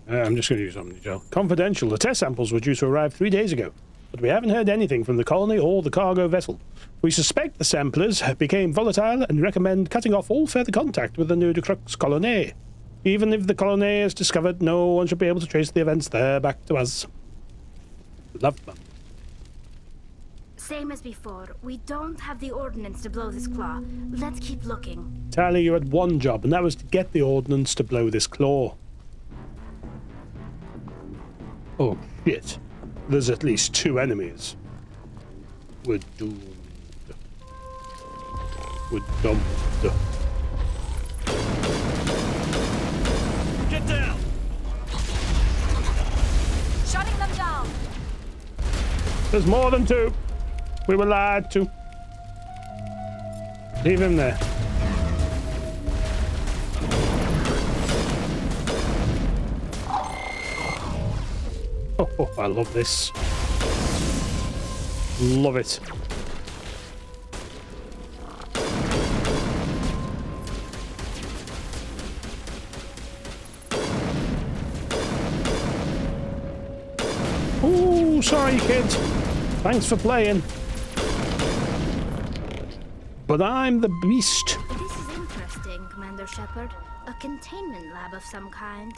I'm just going to use Omnigel. Confidential. The test samples were due to arrive 3 days ago. but we haven't heard anything from the colony or the cargo vessel. We suspect the samplers became volatile and recommend cutting off all further contact with the Nudicrux colony. Even if the colony is discovered, no one should be able to trace the events there back to us. Love them. Same as before. We don't have the ordnance to blow this claw. Let's keep looking. Tally, you had one job, and that was to get the ordnance to blow this claw. Oh, shit. There's at least 2 enemies. We're doomed. We're dumped. Get down! Shutting them down! There's more than 2. We were lied to. Leave him there. Oh, I love this. Love it. Oh, sorry, kids. Thanks for playing. But I'm the beast. This is interesting, Commander Shepard. A containment lab of some kind.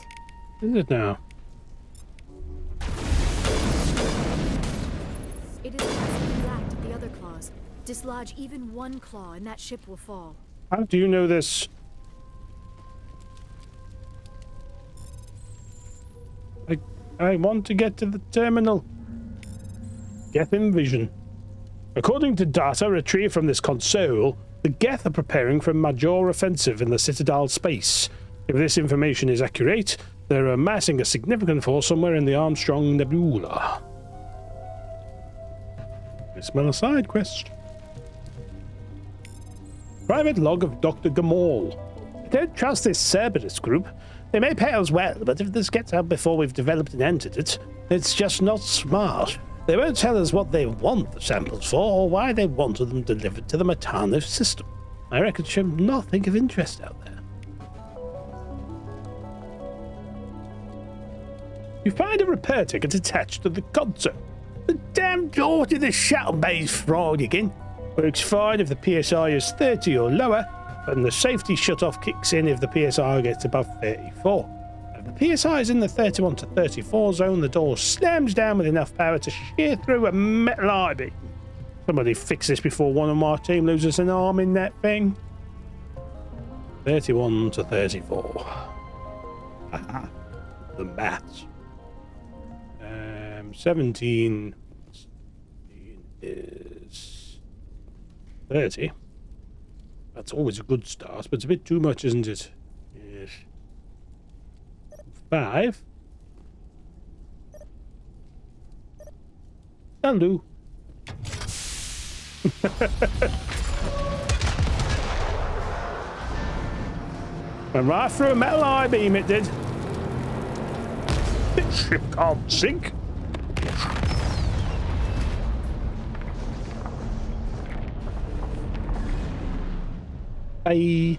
Is it now? It is massively lacked at the other claws. Dislodge even one claw and that ship will fall. How do you know this? I want to get to the terminal. Geth in vision. According to data retrieved from this console, the Geth are preparing for a major offensive in the Citadel space. If this information is accurate, they're amassing a significant force somewhere in the Armstrong Nebula. I smell a side quest. Private log of Dr. Gamal. I don't trust this Cerberus group. They may pay us well, but if this gets out before we've developed and entered it, it's just not smart. They won't tell us what they want the samples for, or why they wanted them delivered to the Matano system. I reckon it's nothing of interest out there. You find a repair ticket attached to the console. The damn door to the shuttle bay's fried again. Works fine if the PSI is 30 or lower, and the safety shutoff kicks in if the PSI gets above 34. If the PSI is in the 31 to 34 zone, the door slams down with enough power to shear through a metal I-beam. Somebody fix this before one of my team loses an arm in that thing. 31 to 34. Haha. The maths. 17 is 30. That's always a good start, but it's a bit too much, isn't it? Yes. 5. That'll do. Went right through a metal I-beam, it did. This ship can't sink. Bye.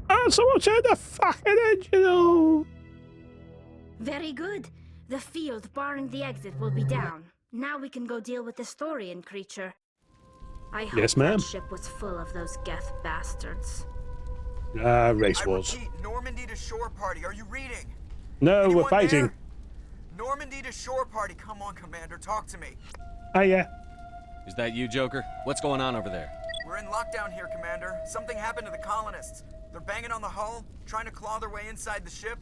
Oh, someone turned the fucking engine on. Very good. The field barring the exit will be down. Now we can go deal with the Storian creature. I hope yes, ma'am. That ship was full of those Geth bastards. Race wars. I repeat, Normandy to shore party. Are you reading? No, Anyone we're fighting. There? Normandy to shore party. Come on, Commander. Talk to me. Oh, yeah. Is that you, Joker? What's going on over there? We're in lockdown here, Commander. Something happened to the colonists. They're banging on the hull, trying to claw their way inside the ship.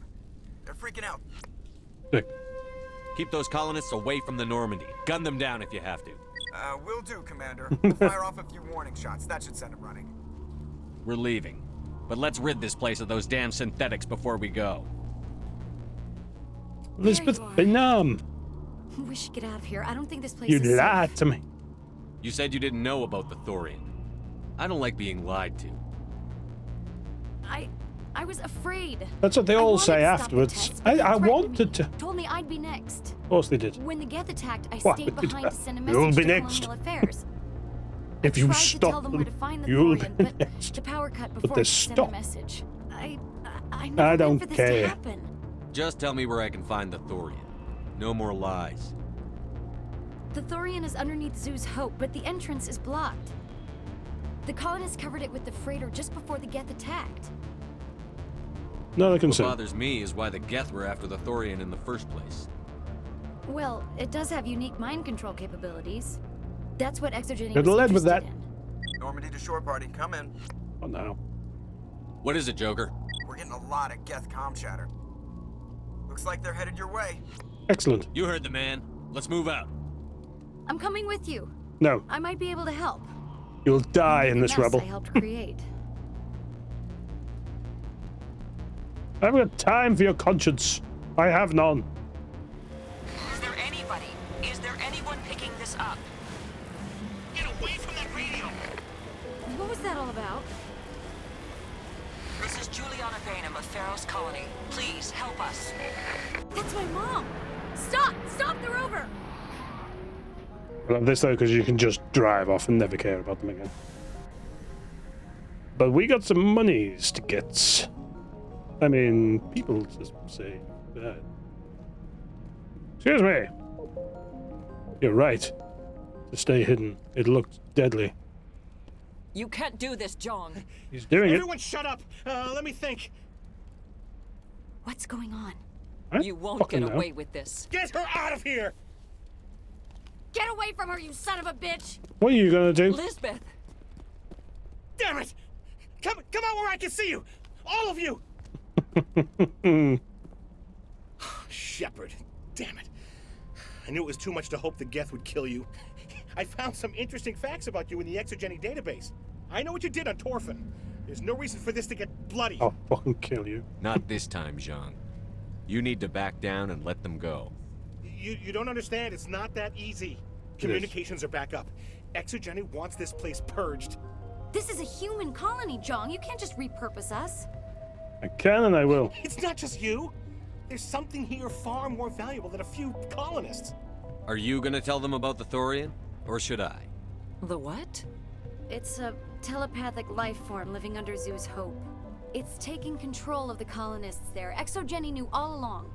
They're freaking out. Look. Keep those colonists away from the Normandy. Gun them down if you have to. Will do, Commander. We'll fire off a few warning shots. That should send them running. We're leaving. But let's rid this place of those damn synthetics before we go. Elizabeth Benham. We should get out of here. I don't think this place You is lied safe. to me. You said you didn't know about the Thorian. I don't like being lied to. I was afraid. That's what they all say afterwards. I wanted to. Told me I'd be next. Of course they did. When the Geth attacked, I What? stayed behind to send a You'll message be to next. Colonial Affairs. If you Tried to tell stop them where to find the you'll Thorian, be but next. the power cut But before they I could send a stop. message. I I never don't meant for this care. to happen. Just tell me where I can find the Thorian. No more lies. The Thorian is underneath Zoo's Hope, but the entrance is blocked. The colonists covered it with the freighter just before the Geth attacked. Another concern. What bothers me is why the Geth were after the Thorian in the first place. Well, it does have unique mind control capabilities. That's what ExoGeni Could have was led with interested that. in. Normandy to shore party, come in. Oh no. What is it, Joker? We're getting a lot of Geth comm chatter. Looks like they're headed your way. Excellent. You heard the man. Let's move out. I'm coming with you. No. I might be able to help. You'll die in this Mess rubble. I helped create. I haven't got time for your conscience. I have none. Is there anybody? Is there anyone picking this up? Get away from that radio! What was that all about? This is Juliana Bainham of Feros Colony. Please help us. That's my mom! Stop! Stop the rover! I love this though because you can just drive off and never care about them again. But we got some monies to get. I mean, people just say that. Excuse me. You're right. To stay hidden. It looked deadly. You can't do this, Jong. He's doing it. Everyone shut up! Let me think. What's going on? You won't get away with this. Get her out of here! Get away from her, you son of a bitch! What are you gonna do? Lisbeth! Damn it! Come out where I can see you! All of you! Shepard, damn it. I knew it was too much to hope the Geth would kill you. I found some interesting facts about you in the ExoGeni database. I know what you did on Torfin. There's no reason for this to get bloody. I'll fucking kill you. Not this time, Jean. You need to back down and let them go. You don't understand. It's not that easy. Communications are back up. ExoGeni wants this place purged. This is a human colony, Jong. You can't just repurpose us. I can and I will. It's not just you. There's something here far more valuable than a few colonists. Are you gonna tell them about the Thorian? Or should I? The what? It's a telepathic life form living under Zoo's Hope. It's taking control of the colonists there. ExoGeni knew all along.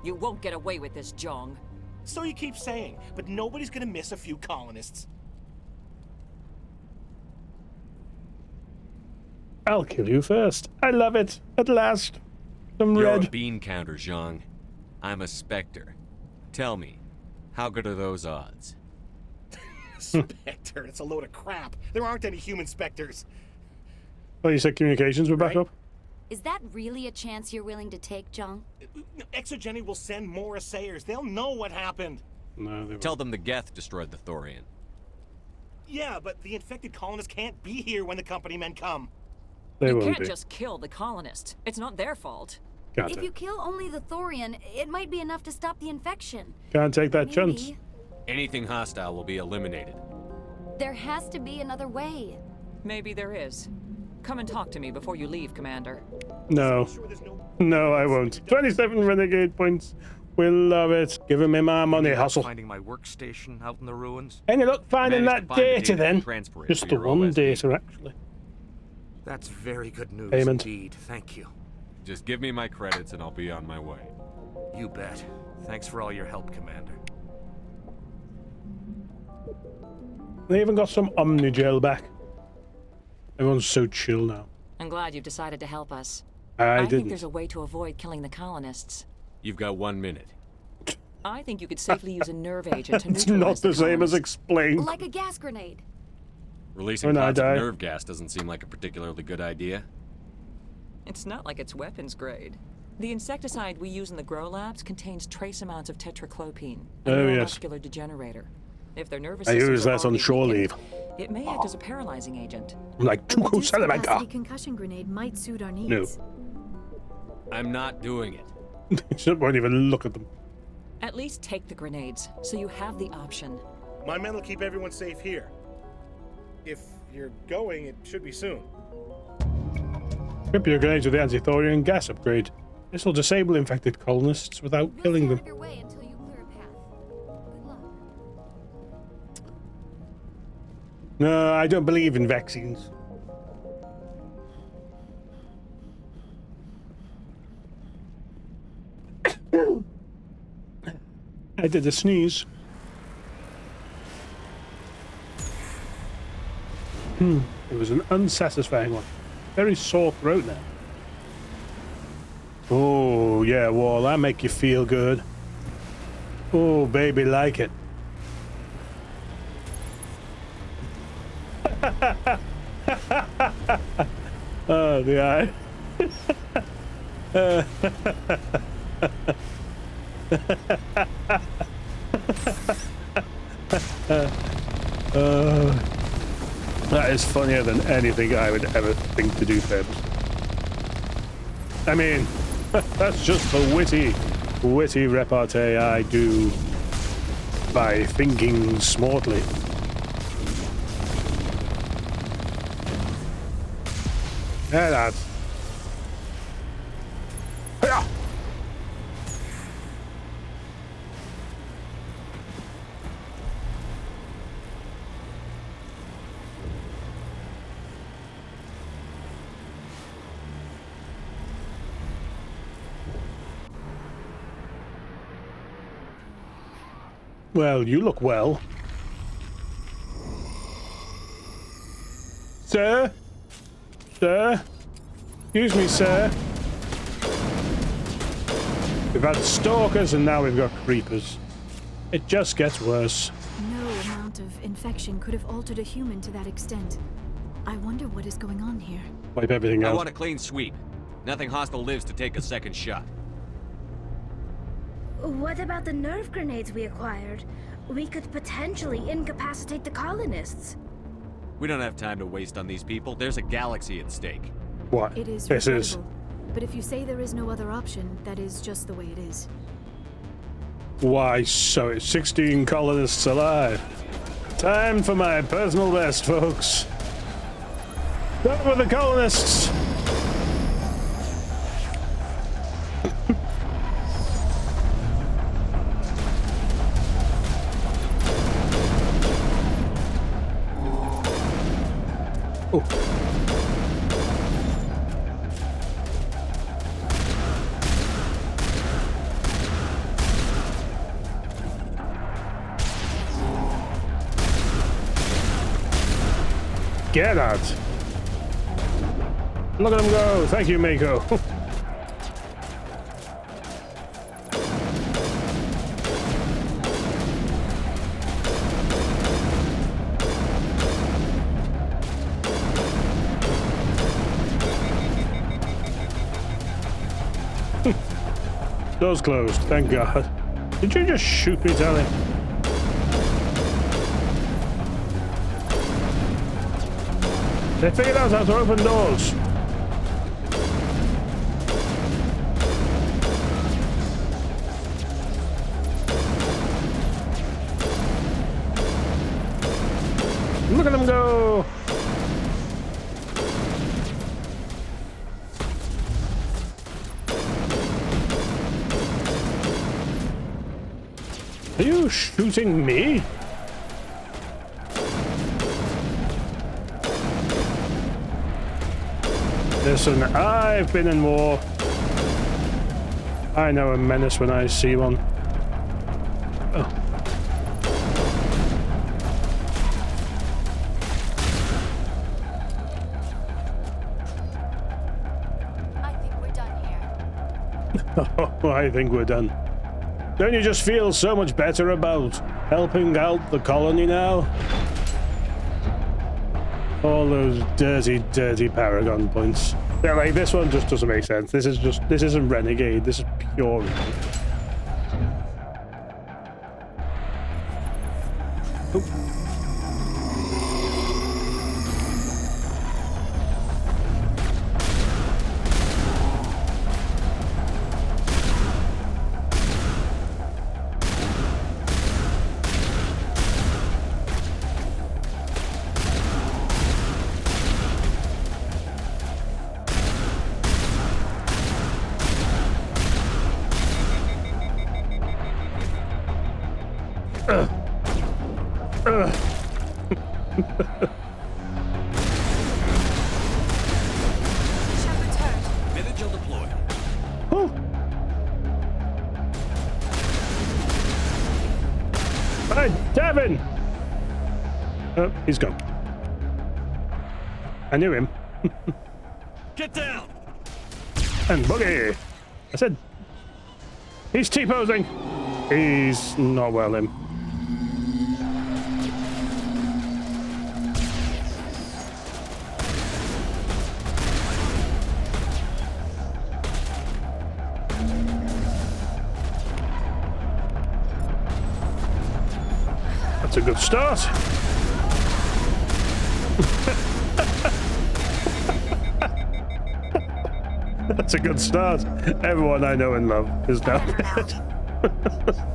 You won't get away with this, Jong. So you keep saying, but nobody's gonna miss a few colonists. I'll kill you first. I love it. At last. Some You're red. a bean counter, Zhang. I'm a Spectre. Tell me, how good are those odds? Spectre, it's a load of crap. There aren't any human specters. Oh, you said communications were back up? Is that really a chance you're willing to take, Jong? ExoGeni will send more assayers. They'll know what happened. No, they Tell them the Geth destroyed the Thorian. Yeah, but the infected colonists can't be here when the company men come. They you won't can't be. just kill the colonists. It's not their fault. Can't If you kill only the Thorian, it might be enough to stop the infection. Can't take that chance. Maybe. Anything hostile will be eliminated. There has to be another way. Maybe there is. Come and talk to me before you leave, Commander. No. No, I won't. 27 renegade points. We'll love it. Giving me my money, hustle. Finding my workstation out in the ruins. Any luck finding Managed that to find the data data then? to transfer it Just to the your one OSD. data, actually. That's very good news Payment. indeed. Thank you. Just give me my credits and I'll be on my way. You bet. Thanks for all your help, Commander. They even got some Omnigel back. Everyone's so chill now. I'm glad you've decided to help us. I think didn't. there's a way to avoid killing the colonists. You've got 1 minute. I think you could safely use a nerve agent to It's neutralize not the same as colonists. explained. Like a gas grenade. Releasing When I clouds of die. nerve gas doesn't seem like a particularly good idea. It's not like it's weapons grade. The insecticide we use in the grow labs contains trace amounts of tetraclopine, a Oh, yes. neuromuscular degenerator. If their nervous I systems use are that on already shore weakened, leave. it may act as a paralyzing agent. I'm like A Tuco reduced Salamanca. capacity concussion grenade might suit our needs. I'm not doing it. You won't even look at them. At least take the grenades, so you have the option. My men will keep everyone safe here. If you're going, it should be soon. Equip your grenades with the anti-thorium gas upgrade. This will disable infected colonists without killing them. Your way until you clear a path. Good luck. No, I don't believe in vaccines. I did a sneeze. It was an unsatisfying one. Very sore throat now. Oh, yeah, well, that make you feel good. Oh, baby, like it. Oh, the eye. That is funnier than anything I would ever think to do, Febs. I mean, that's just the witty repartee I do by thinking smartly. Yeah, lads. Yeah. Well, you look well. Sir? Sir? Excuse me, sir. We've had stalkers and now we've got creepers. It just gets worse. No amount of infection could have altered a human to that extent. I wonder what is going on here. Wipe everything out. I want a clean sweep. Nothing hostile lives to take a second shot. What about the nerve grenades we acquired? We could potentially incapacitate the colonists. We don't have time to waste on these people. There's a galaxy at stake. What? It is This is. But if you say there is no other option, that is just the way it is. Why, so it's 16 colonists alive. Time for my personal best, folks. Done with the colonists. Get out! Look at him go! Thank you, Mako. Door's closed, thank God. Did you just shoot me, Tally? They figured out how to open doors. Look at them go! Are you shooting me? Listen, I've been in war. I know a menace when I see one. Oh. I think we're done here. Oh, I think we're done. Don't you just feel so much better about helping out the colony now? All those dirty, dirty Paragon points. Yeah, like this one just doesn't make sense. This isn't Renegade. This is pure Renegade. Vigil deployed. Hey, Devin! Oh, he's gone. I knew him. Get down! And boogie! I said, he's T-posing. He's not well in. That's a good start. That's a good start. Everyone I know and love is now dead.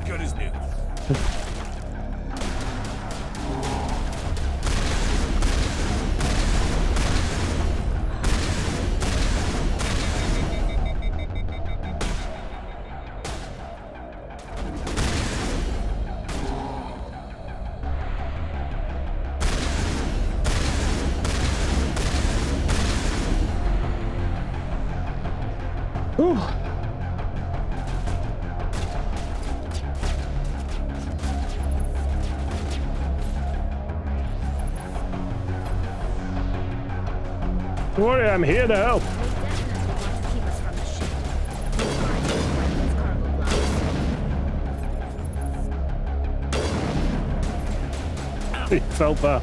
Good as new. Ooh. Don't worry, I'm here to help. He felt that.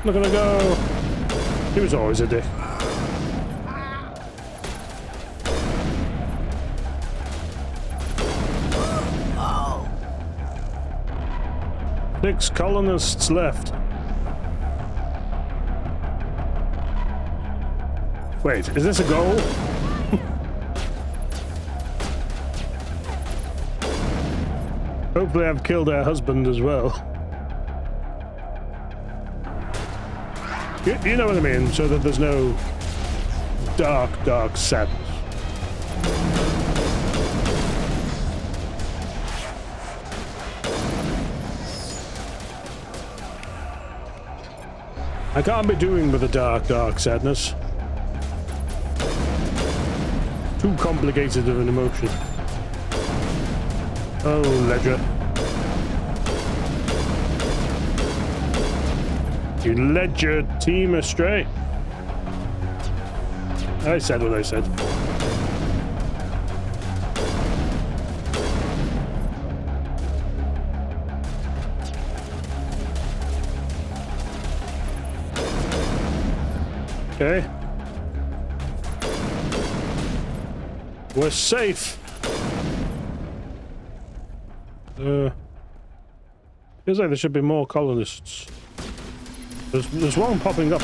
Look at her go. He was always a dick. Six colonists left. Wait, is this a goal? Hopefully I've killed her husband as well. You know what I mean, so that there's no dark sadness. I can't be doing with the dark sadness. Too complicated of an emotion. Oh, Ledger. You led your team astray. I said what I said. Okay. We're safe. Feels like there should be more colonists. There's one popping up.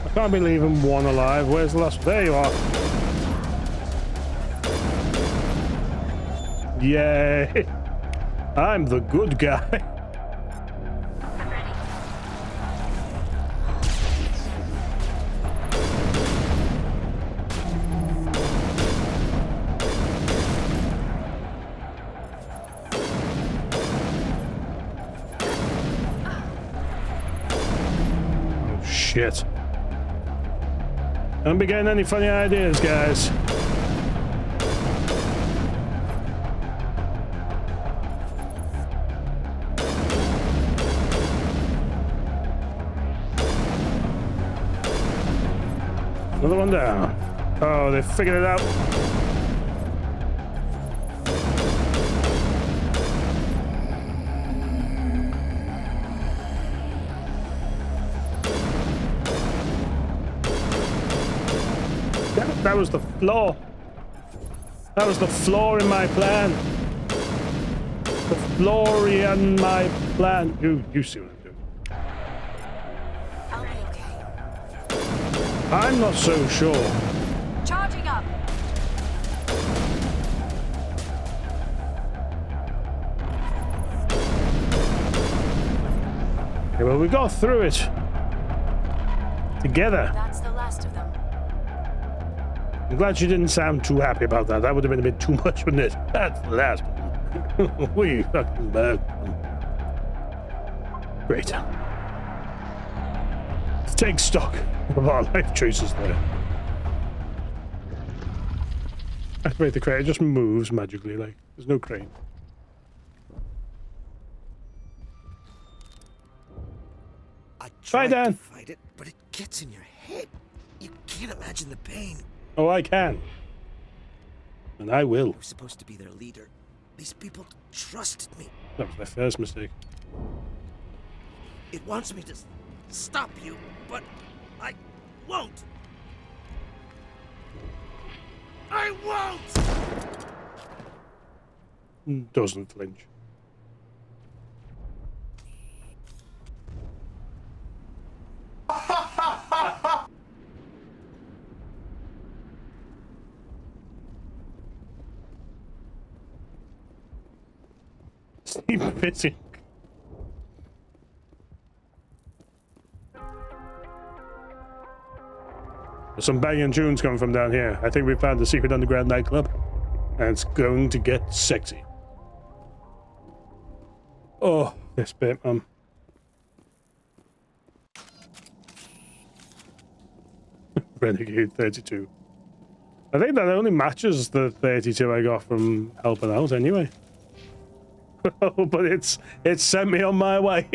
I can't be leaving one alive. Where's the last? There you are. Yay! I'm the good guy. Shit. Don't be getting any funny ideas, guys. Another one down. Oh, they figured it out. That was the flaw. That was the flaw in my plan. The flaw in my plan. You see what I'm doing. I'll be okay. I'm not so sure. Charging up. Okay, well, we got through it. Together. That's the last of them. I'm glad she didn't sound too happy about that. That would have been a bit too much, wouldn't it? That's the last one. We fucking back. Great. Let's take stock of our life choices there. Activate the crane. It just moves magically, like there's no crane. Try Dan. to fight it, but it gets in your head. You can't imagine the pain. Oh, I can. And I will. I was supposed to be their leader. These people trusted me. That was my first mistake. It wants me to stop you, but I won't. I won't! Doesn't flinch. Steve pissing. There's some banging tunes coming from down here. I think we found the secret underground nightclub, and it's going to get sexy. Oh, this bit, Renegade 32. I think that only matches the 32 I got from helping out anyway. Oh, but it's sent me on my way.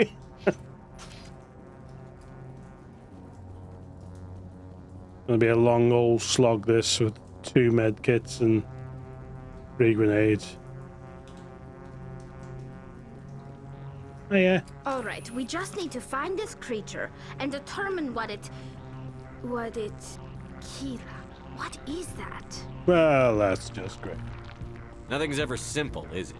Gonna be a long old slog this with 2 med kits and 3 grenades. Oh yeah. All right, we just need to find this creature and determine what it... Kira, what is that? Well, that's just great. Nothing's ever simple, is it?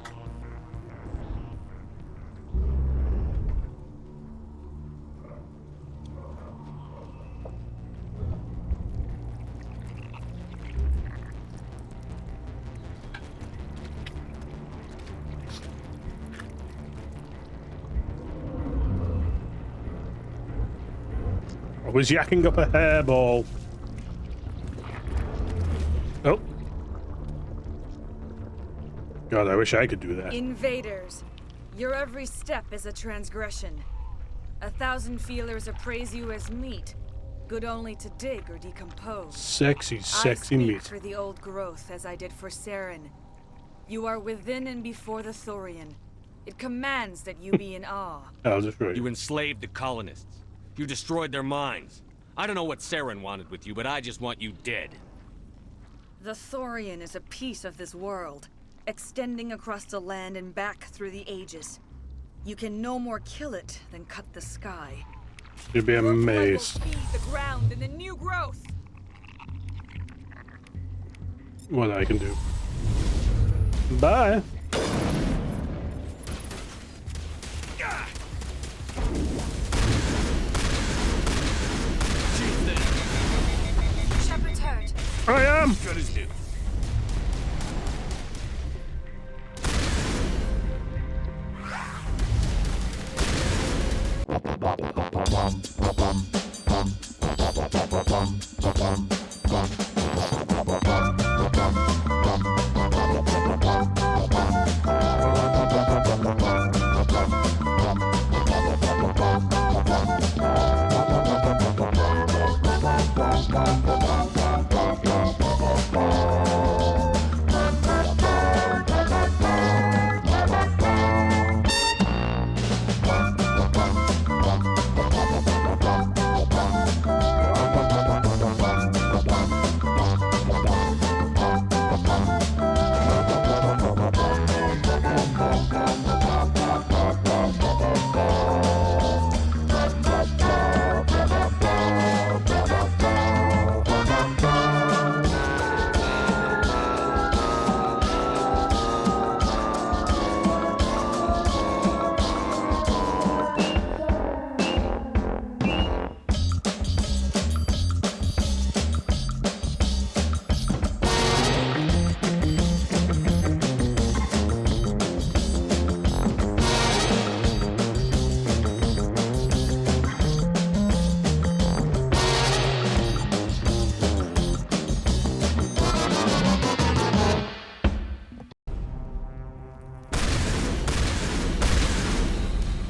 I was yakking up a hairball. Oh. God, I wish I could do that. Invaders, your every step is a transgression. 1,000 feelers appraise you as meat, good only to dig or decompose. Sexy, sexy meat. I speak for the old growth as I did for Saren. You are within and before the Thorian. It commands that you be in awe. I'll just read. You enslaved the colonists. You destroyed their minds. I don't know what Saren wanted with you, but I just want you dead. The Thorian is a piece of this world, extending across the land and back through the ages. You can no more kill it than cut the sky. You'd be amazed. Feed the ground and the new growth. What I can do. Bye. Shepard's hurt. I am. Good as new.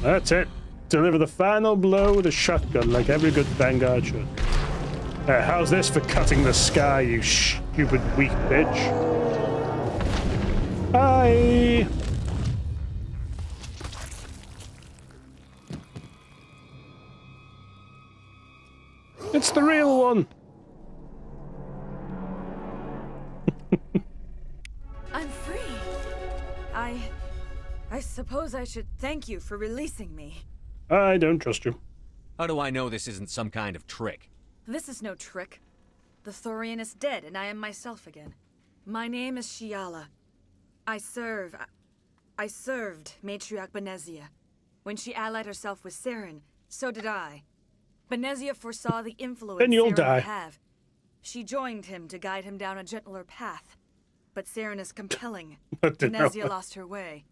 That's it. Deliver the final blow with a shotgun like every good Vanguard should. How's this for cutting the sky, you stupid weak bitch? Bye! It's the real one! I'm free. I suppose I should thank you for releasing me. I don't trust you. How do I know this isn't some kind of trick? This is no trick. The Thorian is dead, and I am myself again. My name is Shiala. I served Matriarch Benezia. When she allied herself with Saren, so did I. Benezia foresaw the influence Then you'll Saren die. would have. She joined him to guide him down a gentler path. But Saren is compelling. Benezia lost her way.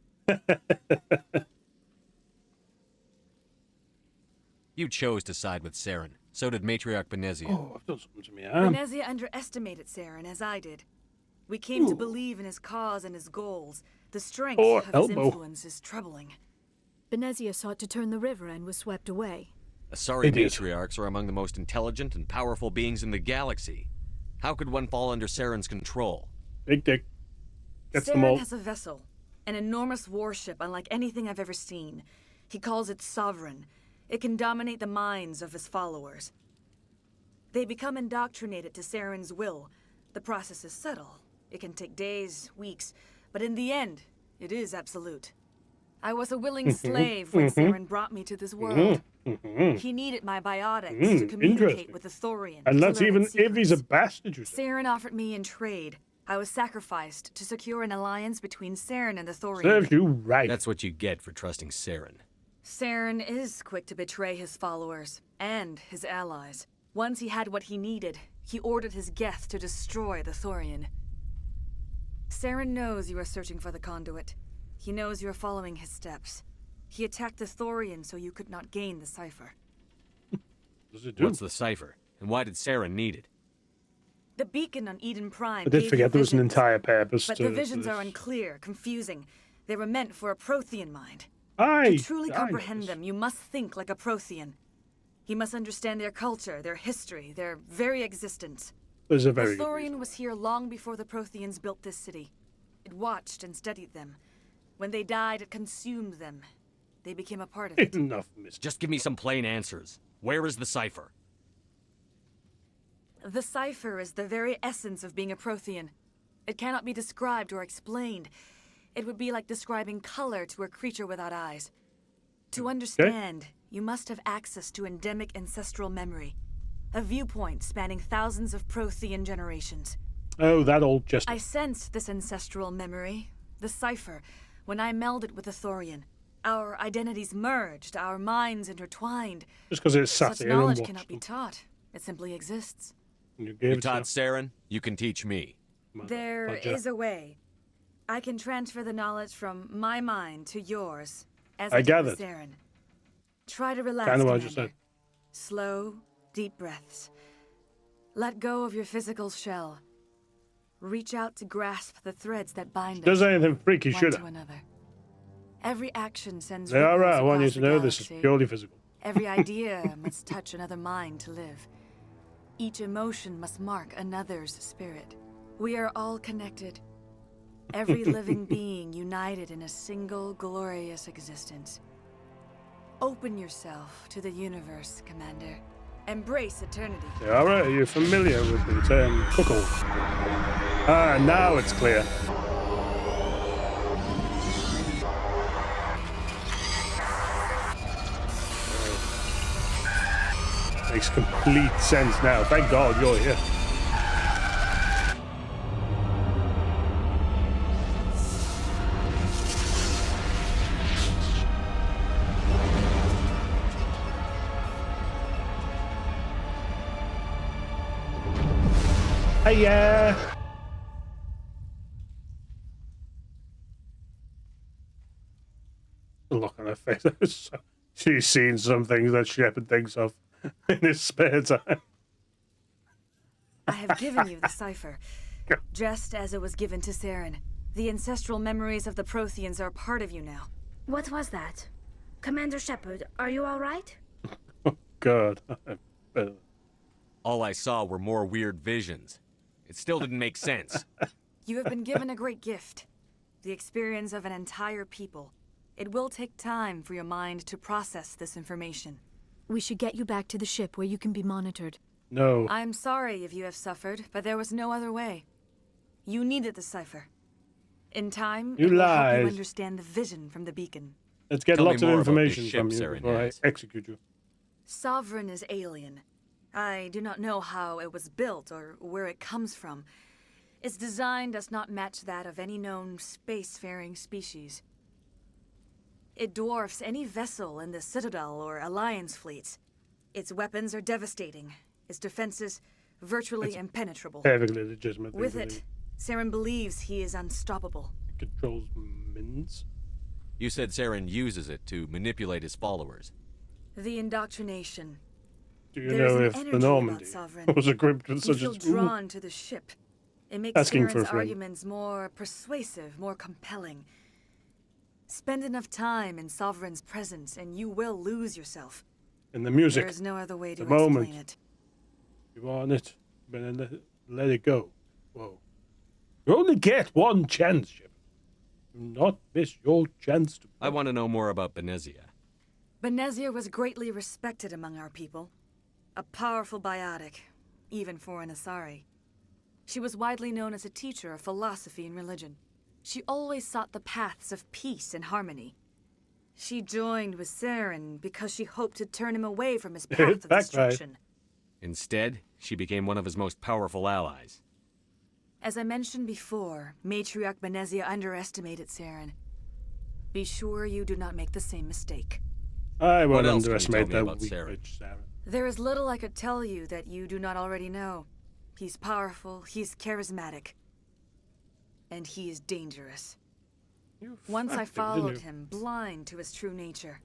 You chose to side with Saren. So did Matriarch Benezia. Oh, I've done something to me. Benezia underestimated Saren, as I did. We came to believe in his cause and his goals. The strength of his influence is troubling. Benezia sought to turn the river and was swept away. Asari matriarchs are among the most intelligent and powerful beings in the galaxy. How could one fall under Saren's control? Big dick. Gets them all. Saren has a vessel, an enormous warship unlike anything I've ever seen. He calls it Sovereign. It can dominate the minds of his followers. They become indoctrinated to Saren's will. The process is subtle. It can take days, weeks, but in the end, it is absolute. I was a willing slave when Saren brought me to this world. He needed my biotics to communicate with the Thorian. And that's even if he's a bastard, you say. Saren offered me in trade. I was sacrificed to secure an alliance between Saren and the Thorian. Serves you right. That's what you get for trusting Saren. Saren is quick to betray his followers and his allies. Once he had what he needed, he ordered his Geth to destroy the Thorian. Saren knows you are searching for the conduit. He knows you are following his steps. He attacked the Thorian so you could not gain the cipher. What's the cipher? And why did Saren need it? The beacon on Eden Prime. I did forget there was an entire purpose but to the visions this. are unclear, confusing. They were meant for a Prothean mind. To truly comprehend them, you must think like a Prothean. You must understand their culture, their history, their very existence. There's a very the Thorian was here long before the Protheans built this city. It watched and studied them. When they died, it consumed them. They became a part of it. Enough, mister. Just give me some plain answers. Where is the cipher? The cipher is the very essence of being a Prothean. It cannot be described or explained. It would be like describing color to a creature without eyes. To understand, you must have access to endemic ancestral memory. A viewpoint spanning thousands of Prothean generations. Oh, that old just. I sensed this ancestral memory, the cipher, when I melded with the Thorian. Our identities merged, our minds intertwined. Just because it's sat Such here and knowledge watched cannot be taught. It simply exists. You taught Saren, you can teach me. There is a way. I can transfer the knowledge from my mind to yours, as I did with Saren. Try to relax, Kind of what I Commander. just said. Slow, deep breaths. Let go of your physical shell. Reach out to grasp the threads that bind us Does anything freaky, one should to it? another. Every action sends They are ripples right. I want you across to the know this is galaxy. purely physical. Every idea must touch another mind to live. Each emotion must mark another's spirit. We are all connected. Every living being united in a single glorious existence. Open yourself to the universe, Commander. Embrace eternity. Yeah, all right. Are you familiar with the term cuckold? Ah, now it's clear. Makes complete sense now. Thank God you're here. Hiya! The look on her face. She's seen some things that Shepard thinks of in his spare time. I have given you the cipher, just as it was given to Saren. The ancestral memories of the Protheans are part of you now. What was that? Commander Shepard, are you all right? God. All I saw were more weird visions. It still didn't make sense. You have been given a great gift. The experience of an entire people. It will take time for your mind to process this information. We should get you back to the ship where you can be monitored. No. I'm sorry if you have suffered, but there was no other way. You needed the cipher. In time, You it will help you lied. understand the vision from the beacon. Let's get Tell me lots of more about this information ship from you Saren before I has. execute you. Sovereign is alien. I do not know how it was built or where it comes from. Its design does not match that of any known spacefaring species. It dwarfs any vessel in the Citadel or Alliance fleets. Its weapons are devastating. Its defenses virtually impenetrable. Perfectly legitimate. thing With to it, do. Saren believes he is unstoppable. It controls mins. You said Saren uses it to manipulate his followers. The indoctrination. Do you There is know an if the energy Normandy about Sovereign. was equipped with You such feel as drawn to the ship. It makes Asking for a Saren's friend. arguments more persuasive, more compelling. Spend enough time in Sovereign's presence, and you will lose yourself. in the music? There is no other way to the moment. explain it. You want it, then let it go. Whoa. You only get one chance, Shep. Do not miss your chance to. I want to know more about Benezia. Benezia was greatly respected among our people. A powerful biotic, even for an Asari. She was widely known as a teacher of philosophy and religion. She always sought the paths of peace and harmony. She joined with Saren because she hoped to turn him away from his path of destruction. Instead, she became one of his most powerful allies. As I mentioned before, Matriarch Benezia underestimated Saren. Be sure you do not make the same mistake. I What won't else can you underestimate tell me that about weak Saren? bitch, Saren. There is little I could tell you that you do not already know. He's powerful, he's charismatic, and he is dangerous. Once I fucked him, didn't followed you? him, blind to his true nature.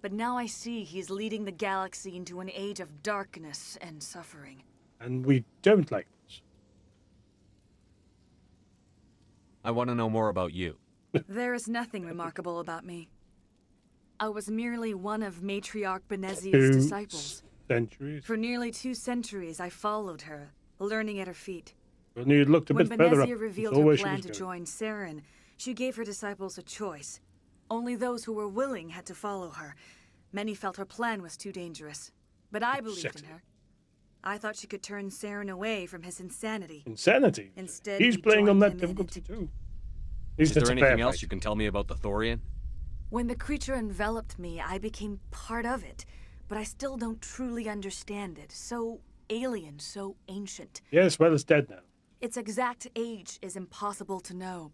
But now I see he's leading the galaxy into an age of darkness and suffering. And we don't like this. I want to know more about you. There is nothing remarkable about me. I was merely one of Matriarch Benezia's 2 disciples. centuries. For nearly 2 centuries, I followed her, learning at her feet. When you looked a When bit further up, Benezia it's revealed her always she plan was to going. join Saren, she gave her disciples a choice. Only those who were willing had to follow her. Many felt her plan was too dangerous, but I believed Sexy. in her. I thought she could turn Saren away from his insanity. Insanity. Instead, He's we playing on joined that him in difficulty it. too. He's Is there just a anything fair else fight. you can tell me about the Thorian? When the creature enveloped me, I became part of it, but I still don't truly understand it. So alien, so ancient. Yes, well, it's dead now. Its exact age is impossible to know.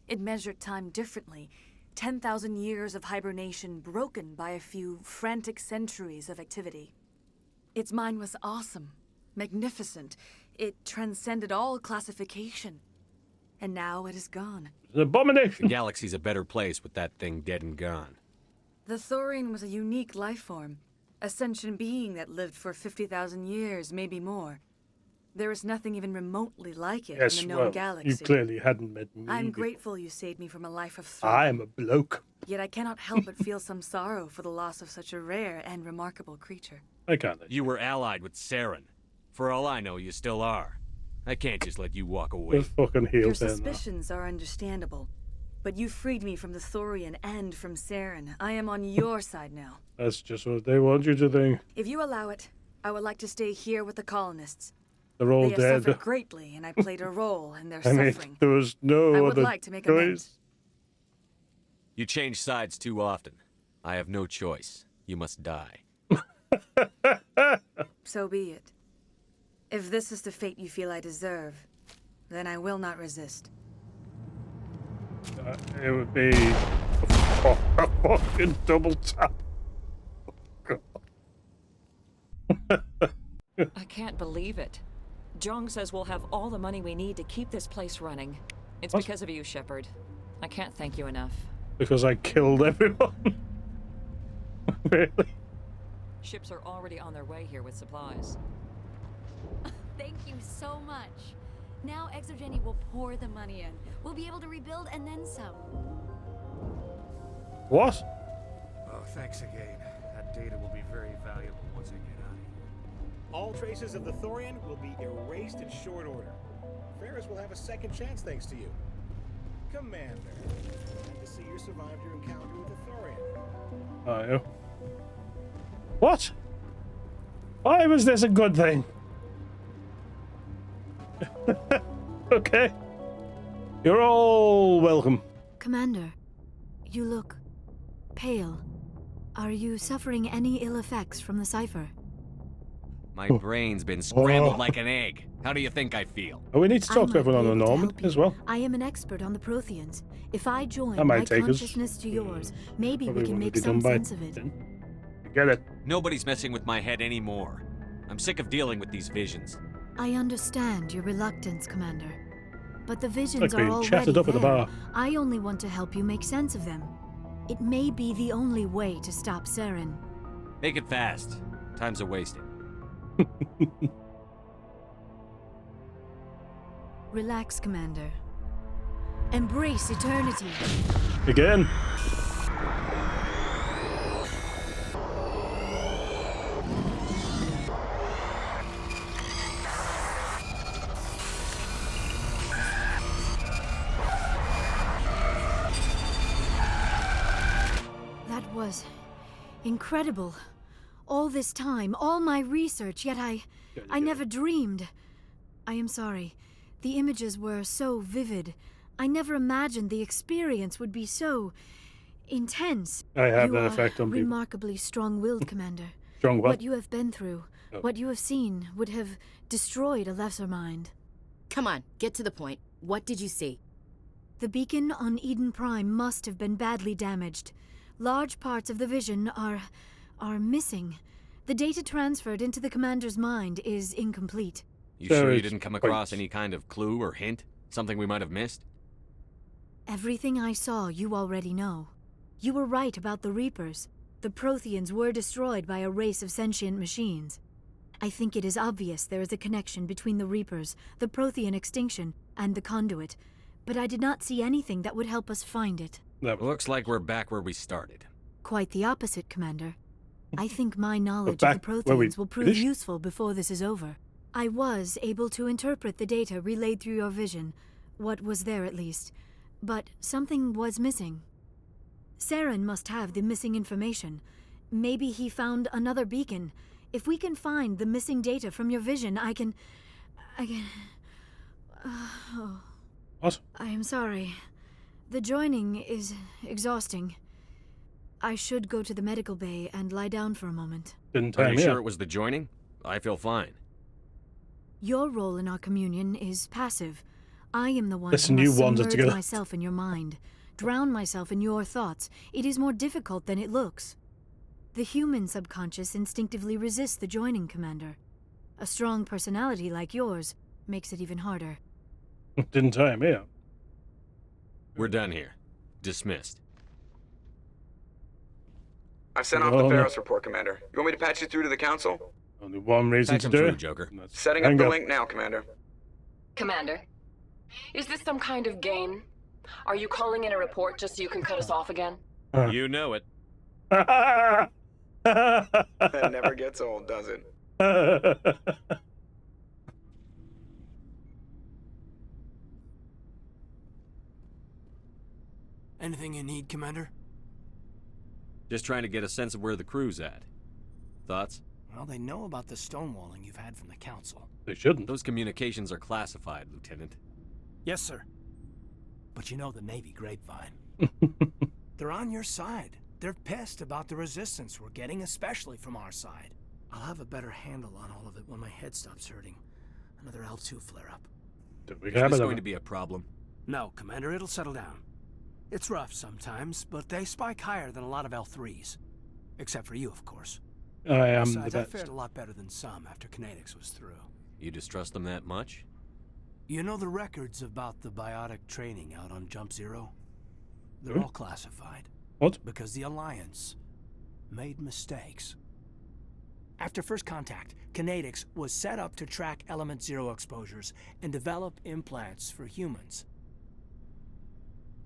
It measured time differently. 10,000 years of hibernation broken by a few frantic centuries of activity. Its mind was awesome, magnificent. It transcended all classification. And now it is gone. It's an abomination. The galaxy's a better place with that thing dead and gone. The Thorian was a unique life form. A sentient being that lived for 50,000 years, maybe more. There is nothing even remotely like it Yes, in the known well, galaxy. you clearly hadn't met me. I'm before. grateful you saved me from a life of threat. I'm a bloke. Yet I cannot help but feel some sorrow for the loss of such a rare and remarkable creature. I can't. You were allied with Saren. For all I know, you still are. I can't just let you walk away. Just fucking Your healed there now. suspicions are understandable. But you freed me from the Thorian and from Saren. I am on your side now. That's just what they want you to think. If you allow it, I would like to stay here with the colonists. They're all They have dead. suffered greatly, and I played a role in their I mean, suffering. there was no I would other like to make choice. amends. You change sides too often. I have no choice. You must die. So be it. If this is the fate you feel I deserve, then I will not resist. It would be a fucking double tap. I can't believe it. Jong says we'll have all the money we need to keep this place running. It's What? because of you, Shepard. I can't thank you enough. Because I killed everyone. Really? Ships are already on their way here with supplies. Thank you so much. Now ExoGeni will pour the money in. We'll be able to rebuild and then some. What? Oh, Thanks again. That data will be very valuable once I get out of here. All traces of the Thorian will be erased in short order. Feros will have a second chance thanks to you. Commander, glad to see you survived your encounter with the Thorian. Oh, yeah. What? Why was this a good thing? Okay. You're all welcome. Commander, you look pale. Are you suffering any ill effects from the cipher? My brain's been scrambled like an egg. How do you think I feel? Oh, we need to talk to everyone on the Norman as well. I am an expert on the Protheans. If I join That my might take us. consciousness to yours, maybe we Probably can won't make be some done by sense of it. then. Get it. Nobody's messing with my head anymore. I'm sick of dealing with these visions. I understand your reluctance, Commander. But the visions Like are being already chatted up at the there. bar. I only want to help you make sense of them. It may be the only way to stop Saren. Make it fast. Time's a wasting. Relax, Commander. Embrace eternity. Again. That was incredible. All this time, all my research, yet I never dreamed. I am sorry. The images were so vivid. I never imagined the experience would be so intense. I have you that are effect on people. remarkably strong-willed, Commander. Strong what? What you have been through, what you have seen, would have destroyed a lesser mind. Come on, get to the point. What did you see? The beacon on Eden Prime must have been badly damaged. Large parts of the vision are missing. The data transferred into the commander's mind is incomplete. You sure you didn't come across any kind of clue or hint? Something we might have missed? Everything I saw you already know. You were right about the Reapers. The Protheans were destroyed by a race of sentient machines. I think it is obvious there is a connection between the Reapers, the Prothean extinction, and the Conduit, but I did not see anything that would help us find it. Looks like we're back where we started. Quite the opposite, Commander. I think my knowledge of the Protheans will prove useful before this is over. I was able to interpret the data relayed through your vision, what was there at least, but something was missing. Saren must have the missing information. Maybe he found another beacon. If we can find the missing data from your vision, I can... What? I am sorry. The joining is exhausting. I should go to the medical bay and lie down for a moment. Are you sure it was the joining? I feel fine. Your role in our communion is passive. I am the one Listen, who you must wandered submerge together. myself in your mind, drown myself in your thoughts. It is more difficult than it looks. The human subconscious instinctively resists the joining, Commander. A strong personality like yours makes it even harder. Didn't tire me out. We're done here. Dismissed. I've sent off the Feros report, Commander. You want me to patch you through to the Council? Only one reason Patch to him do through, it. Joker. Setting up the link now, Commander. Commander, is this some kind of game? Are you calling in a report just so you can cut us off again? You know it. That never gets old, does it? Anything you need, Commander? Just trying to get a sense of where the crew's at. Thoughts? Well, they know about the stonewalling you've had from the Council. They shouldn't. Those communications are classified, Lieutenant. Yes, sir. But you know the Navy grapevine. They're on your side. They're pissed about the resistance we're getting, especially from our side. I'll have a better handle on all of it when my head stops hurting. Another L2 flare-up. Is this going to be a problem? No, Commander, it'll settle down. It's rough sometimes, but they spike higher than a lot of L3s. Except for you, of course. I am Besides, the I best. fared a lot better than some after Kinetics was through. You distrust them that much? You know the records about the biotic training out on Jump Zero? They're all classified. What? Because the Alliance made mistakes. After first contact, Kinetics was set up to track Element Zero exposures and develop implants for humans.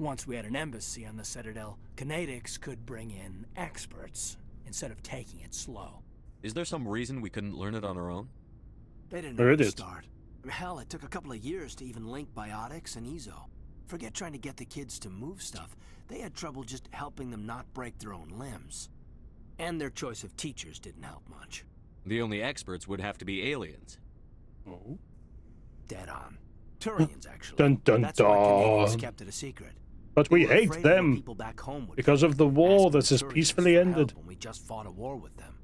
Once we had an embassy on the Citadel, Canadics could bring in experts instead of taking it slow. Is there some reason we couldn't learn it on our own? They didn't know where to start. Hell, it took a couple of years to even link biotics and Ezo. Forget trying to get the kids to move stuff. They had trouble just helping them not break their own limbs. And their choice of teachers didn't help much. The only experts would have to be aliens. Oh. Dead on. Turians, actually. Dun dun That's why Canadians dun. kept it a secret. But we hate them because of the war that has peacefully ended. When we just fought a war with them.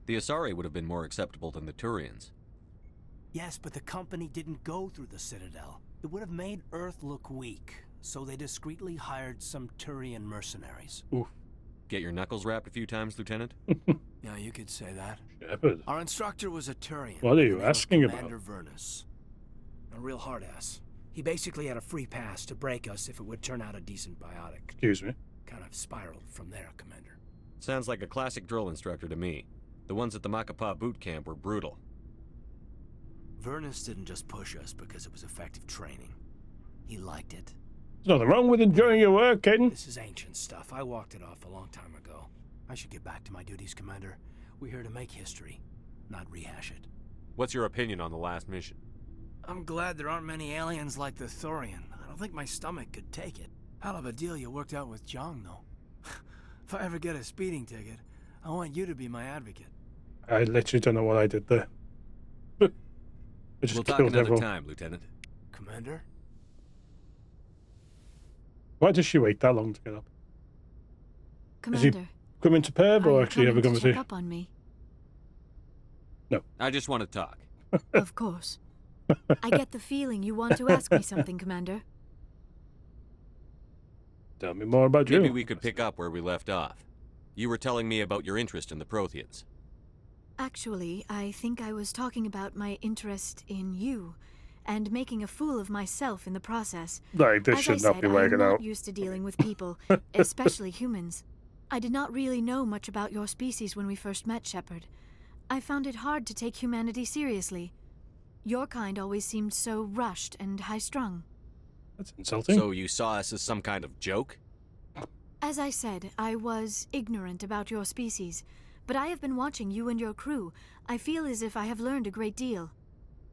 The Asari would have been more acceptable than the Turians. Yes, but the company didn't go through the Citadel. It would have made Earth look weak, so they discreetly hired some Turian mercenaries. Oof. Get your knuckles rapped a few times, Lieutenant? Yeah, you could say that. Shepard. Our instructor was a Turian. What are you asking about? Commander Vernus. A real hard-ass. He basically had a free pass to break us if it would turn out a decent biotic. Excuse me? Kind of spiraled from there, Commander. Sounds like a classic drill instructor to me. The ones at the Macapa boot camp were brutal. Vernus didn't just push us because it was effective training. He liked it. There's nothing wrong with enjoying your work, Caden. This is ancient stuff. I walked it off a long time ago. I should get back to my duties, Commander. We're here to make history, not rehash it. What's your opinion on the last mission? I'm glad there aren't many aliens like the Thorian. I don't think my stomach could take it. Hell of a deal you worked out with Jong, though. If I ever get a speeding ticket, I want you to be my advocate. I literally don't know what I did there. We'll talk another time, Lieutenant. Commander? Why does she wait that long to get up? Commander, is he coming to Perv or actually have a conversation? Check up on me? No. I just want to talk. Of course. I get the feeling you want to ask me something, Commander. Tell me more about you. Maybe we could pick up where we left off. You were telling me about your interest in the Protheans. Actually, I think I was talking about my interest in you, and making a fool of myself in the process. Like, this should not be working out. I'm not used to dealing with people, especially humans. I did not really know much about your species when we first met, Shepard. I found it hard to take humanity seriously. Your kind always seemed so rushed and high-strung. That's insulting. So you saw us as some kind of joke? As I said, I was ignorant about your species, but I have been watching you and your crew. I feel as if I have learned a great deal.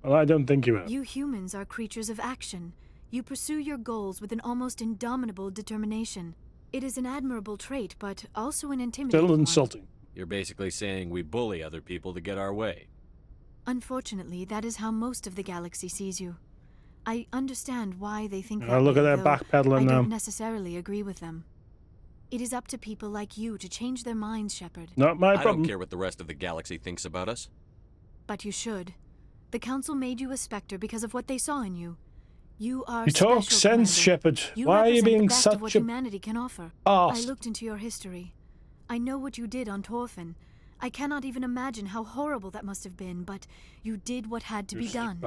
Well, I don't think you have. You humans are creatures of action. You pursue your goals with an almost indomitable determination. It is an admirable trait, but also an intimidating Still insulting. one. You're basically saying we bully other people to get our way. Unfortunately, that is how most of the galaxy sees you. I understand why they think that Oh, look at that backpedaling now. I don't necessarily agree with them. It is up to people like you to change their minds, Shepard. Not my problem. I don't care what the rest of the galaxy thinks about us. But you should. The Council made you a Spectre because of what they saw in you. You are You talk special, sense, Commander. Shepard. You Why are you represent being the best of such what a humanity can offer. arse? I looked into your history. I know what you did on Torfin. I cannot even imagine how horrible that must have been, but you did what had to be done.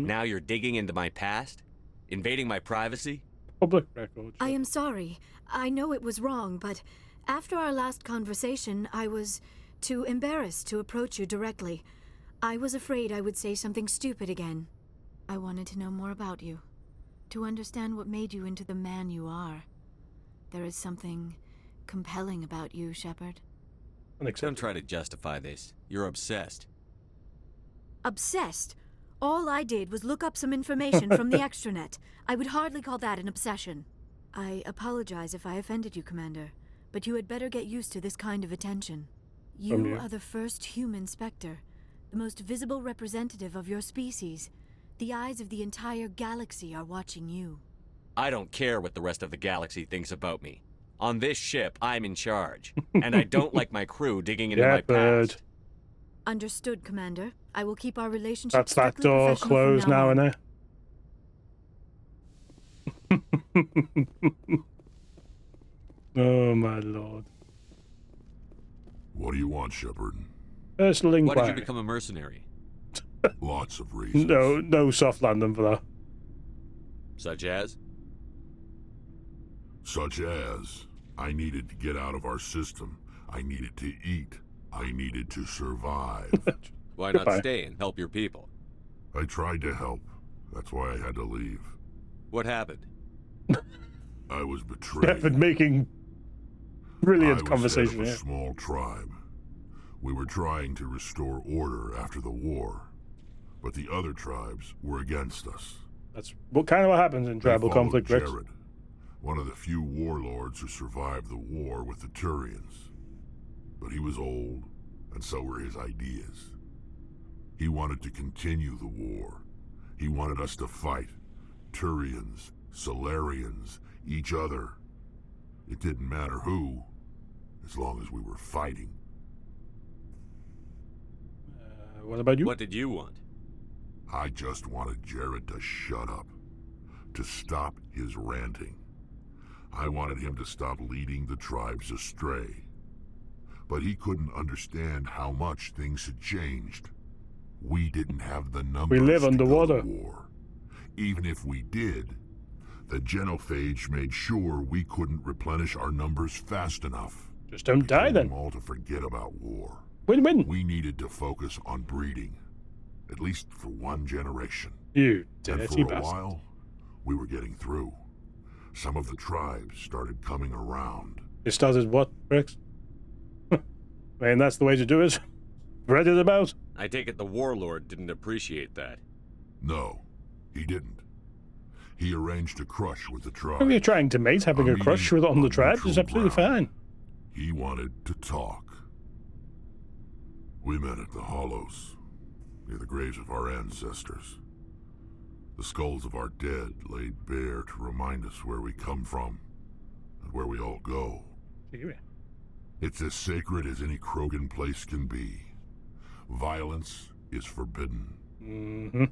Now you're digging into my past? Invading my privacy? Public record. I am sorry. I know it was wrong, but after our last conversation, I was too embarrassed to approach you directly. I was afraid I would say something stupid again. I wanted to know more about you, to understand what made you into the man you are. There is something compelling about you, Shepard. Don't try to justify this. You're obsessed. Obsessed? All I did was look up some information from the extranet. I would hardly call that an obsession. I apologize if I offended you, Commander, but you had better get used to this kind of attention. You are the first human Spectre, the most visible representative of your species. The eyes of the entire galaxy are watching you. I don't care what the rest of the galaxy thinks about me. On this ship, I'm in charge, and I don't like my crew digging into my past. Understood, Commander. I will keep our relationship That's that strictly door professional closed from now, on. innit? Oh my lord. What do you want, Shepard? Personal inquiry. Why did you become a mercenary? Lots of reasons. No soft landing for that. Such as? Such as, I needed to get out of our system. I needed to eat. I needed to survive. Why not stay and help your people? I tried to help. That's why I had to leave. What happened? I was betrayed. Been making brilliant conversation. I was head of a small tribe. We were trying to restore order after the war, but the other tribes were against us. That's what happens in tribal conflict, Rex. Jared, one of the few warlords who survived the war with the Turians. But he was old, and so were his ideas. He wanted to continue the war. He wanted us to fight. Turians, Solarians, each other. It didn't matter who, as long as we were fighting. What about you? What did you want? I just wanted Jared to shut up, to stop his ranting. I wanted him to stop leading the tribes astray. But he couldn't understand how much things had changed. We didn't have the numbers. We live underwater. To go to war. Even if we did, the genophage made sure we couldn't replenish our numbers fast enough. Just don't die then. All to forget about war. Win-win. We needed to focus on breeding, at least for one generation. You and dirty for a bastard. while, we were getting through. Some of the tribes started coming around. It started what, Rex? I mean, that's the way to do it. Spread it about. I take it the warlord didn't appreciate that. No, he didn't. He arranged a crush with the tribe. If you're trying to mate, having a crush with on the tribe is absolutely fine. He wanted to talk. We met at the Hollows, near the graves of our ancestors. The skulls of our dead laid bare to remind us where we come from and where we all go. It's as sacred as any Krogan place can be. Violence is forbidden. Mm-hmm.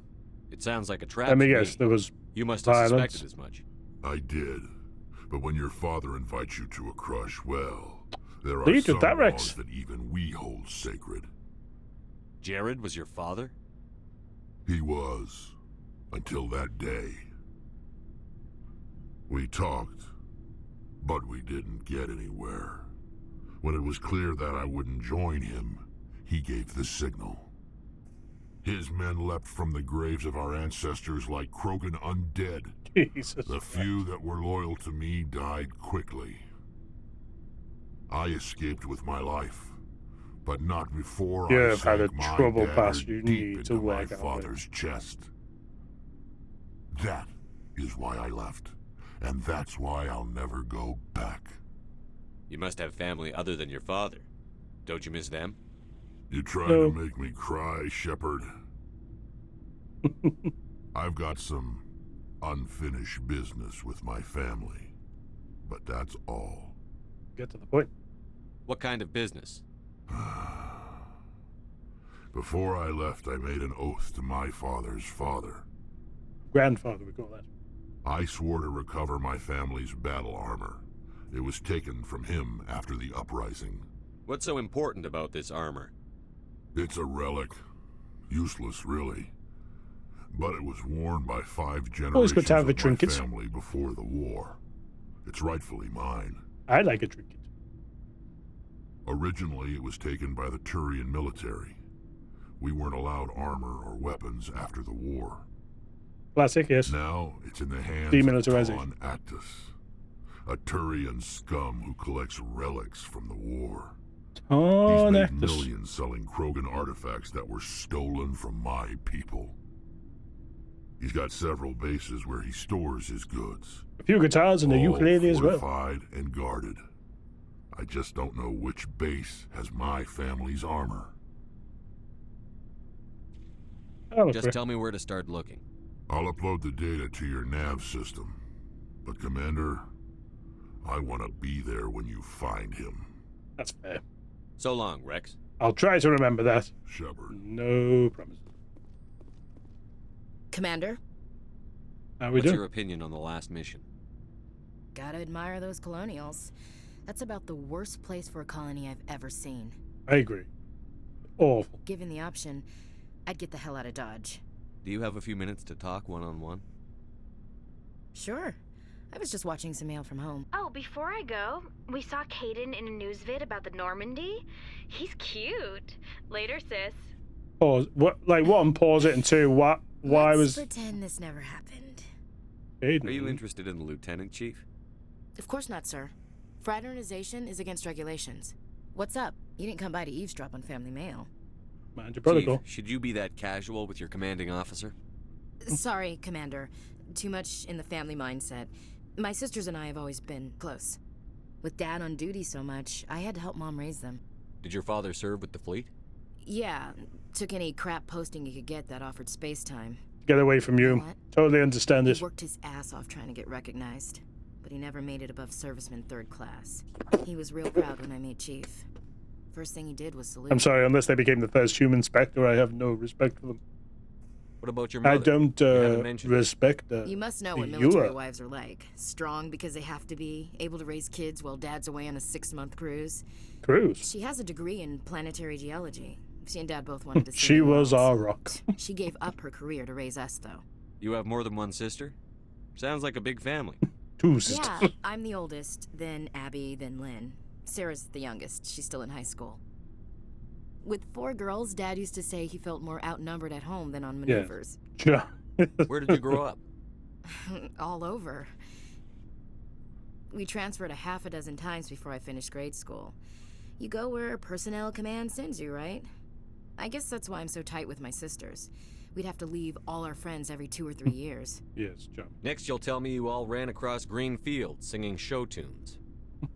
It sounds like a trap. Let me guess, there was You must have violence. suspected as much. I did. But when your father invites you to a crush, well, there are Lead some with that, Rex. laws that even we hold sacred. Jared was your father? He was. Until that day. We talked, but we didn't get anywhere. When it was clear that I wouldn't join him, he gave the signal. His men leapt from the graves of our ancestors like Krogan undead. Jesus the few that were loyal to me died quickly. I escaped with my life, but not before I You've had a sank my trouble dagger past you deep need to into my work out. father's chest. That is why I left, and that's why I'll never go back. You must have family other than your father. Don't you miss them? You trying No. to make me cry, Shepard? I've got some unfinished business with my family, but that's all. Get to the point. What kind of business? Before I left, I made an oath to my father's father. Grandfather, we call that. I swore to recover my family's battle armor. It was taken from him after the uprising. What's so important about this armor? It's a relic. Useless, really. But it was worn by 5 generations Always good to have of a my trinket. family before the war. It's rightfully mine. I like a trinket. Originally, it was taken by the Turian military. We weren't allowed armor or weapons after the war. Classic, yes. Now, it's in the hands Demilitarization. of Ton Actus, a Turian scum who collects relics from the war. Oh, He's made Actus. millions selling Krogan artifacts that were stolen from my people. He's got several bases where he stores his goods. A few guitars and a all ukulele as well. fortified and guarded. I just don't know which base has my family's armor. Just tell me where to start looking. I'll upload the data to your nav system. But Commander, I want to be there when you find him. That's fair. So long, Rex. I'll try to remember that. Shepard. No promise. Commander? How we What's doing? your opinion on the last mission? Gotta admire those colonials. That's about the worst place for a colony I've ever seen. I agree. Awful. Given the option, I'd get the hell out of Dodge. Do you have a few minutes to talk one-on-one? Sure. I was just watching some mail from home. Oh, before I go, we saw Caden in a news vid about the Normandy. He's cute. Later, sis. Pause. What? Like one, pause it, and two, what? Why Let's was? pretend this never happened. Aiden. Are you interested in the lieutenant, Chief? Of course not, sir. Fraternization is against regulations. What's up? You didn't come by to eavesdrop on family mail. Mind your protocol. Chief, should you be that casual with your commanding officer? Sorry, Commander. Too much in the family mindset. My sisters and I have always been close. With Dad on duty so much, I had to help Mom raise them. Did your father serve with the fleet? Yeah, took any crap posting he could get that offered space time. Get away from you. Totally understand this. He worked his ass off trying to get recognized, but he never made it above serviceman 3rd class. He was real proud when I made Chief. First thing he did was salute. I'm sorry, unless they became the first human Spectre, I have no respect for them. What about your mother? I don't respect You must know what military wives are like. Strong because they have to be, able to raise kids while Dad's away on a 6-month cruise. She has a degree in planetary geology. She and Dad both wanted to see She was our rock. She gave up her career to raise us, though. You have more than one sister? Sounds like a big family. 2 sisters. Yeah, I'm the oldest, then Abby, then Lynn. Sarah's the youngest. She's still in high school. With 4 girls, Dad used to say he felt more outnumbered at home than on maneuvers. Yeah. Where did you grow up? All over. We transferred a half a dozen times before I finished grade school. You go where personnel command sends you, right? I guess that's why I'm so tight with my sisters. We'd have to leave all our friends every 2 or 3 years. Yes, John. Next, you'll tell me you all ran across green fields singing show tunes.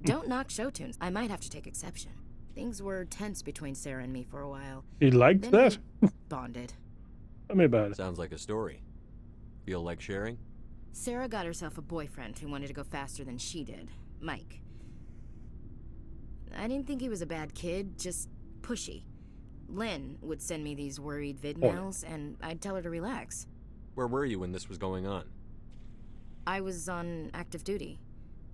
Don't knock show tunes. I might have to take exception. Things were tense between Sarah and me for a while. He liked that? Bonded. Tell me about it. Sounds like a story. Feel like sharing? Sarah got herself a boyfriend who wanted to go faster than she did. Mike. I didn't think he was a bad kid, just pushy. Lynn would send me these worried vid mails, and I'd tell her to relax. Where were you when this was going on? I was on active duty.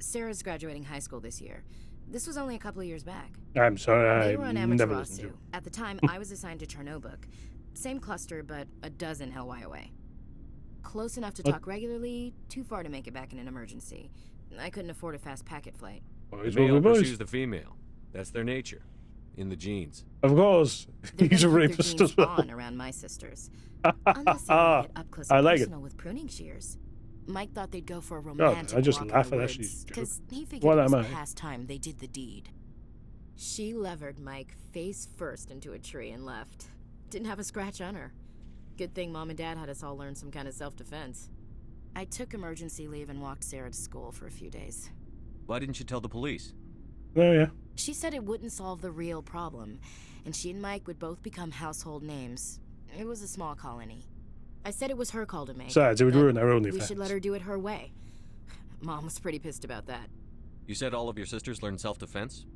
Sarah's graduating high school this year. This was only a couple of years back. I'm sorry, They were on I never Amaterasu. listened to. At the time, I was assigned to Chernobog. Same cluster, but a dozen LY away. Close enough to talk regularly, too far to make it back in an emergency. I couldn't afford a fast packet flight. Male pursues the female. That's their nature. In the genes. Of course. He's a They're rapist as well. on around my sisters. Unless they want to get up close and personal with pruning shears. Mike thought they'd go for a romantic I just walk laugh in at the that. She's woods, joking. 'cause he figured What it was am the I? past time they did the deed. She levered Mike face first into a tree and left. Didn't have a scratch on her. Good thing Mom and Dad had us all learn some kind of self-defense. I took emergency leave and walked Sarah to school for a few days. Why didn't you tell the police? Oh, yeah. She said it wouldn't solve the real problem, and she and Mike would both become household names. It was a small colony. I said it was her call to make. Besides, it would ruin our We OnlyFans. should let her do it her way. Mom was pretty pissed about that. You said all of your sisters learned self-defense?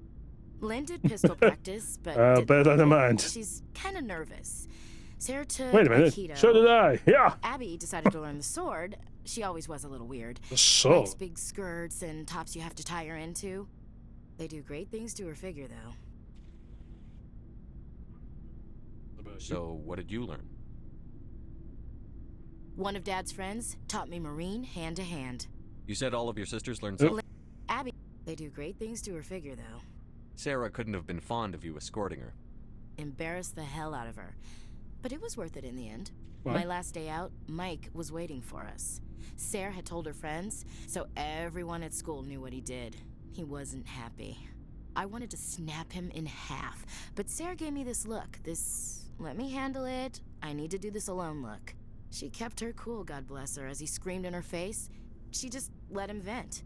Lynn did pistol practice, but better than mine. she's kind of nervous. Sarah took Wait a minute. Aikido. So did I. Yeah. Abby decided to learn the sword. She always was a little weird. The sword? Likes big skirts and tops you have to tie her into. They do great things to her figure, though. So, what did you learn? One of Dad's friends taught me Marine hand to hand. You said all of your sisters learned self... Abby, they do great things to her figure, though. Sarah couldn't have been fond of you escorting her. Embarrassed the hell out of her. But it was worth it in the end. What? My last day out, Mike was waiting for us. Sarah had told her friends, so everyone at school knew what he did. He wasn't happy. I wanted to snap him in half, but Sarah gave me this look, this let me handle it, I need to do this alone look. She kept her cool, God bless her, as he screamed in her face. She just let him vent.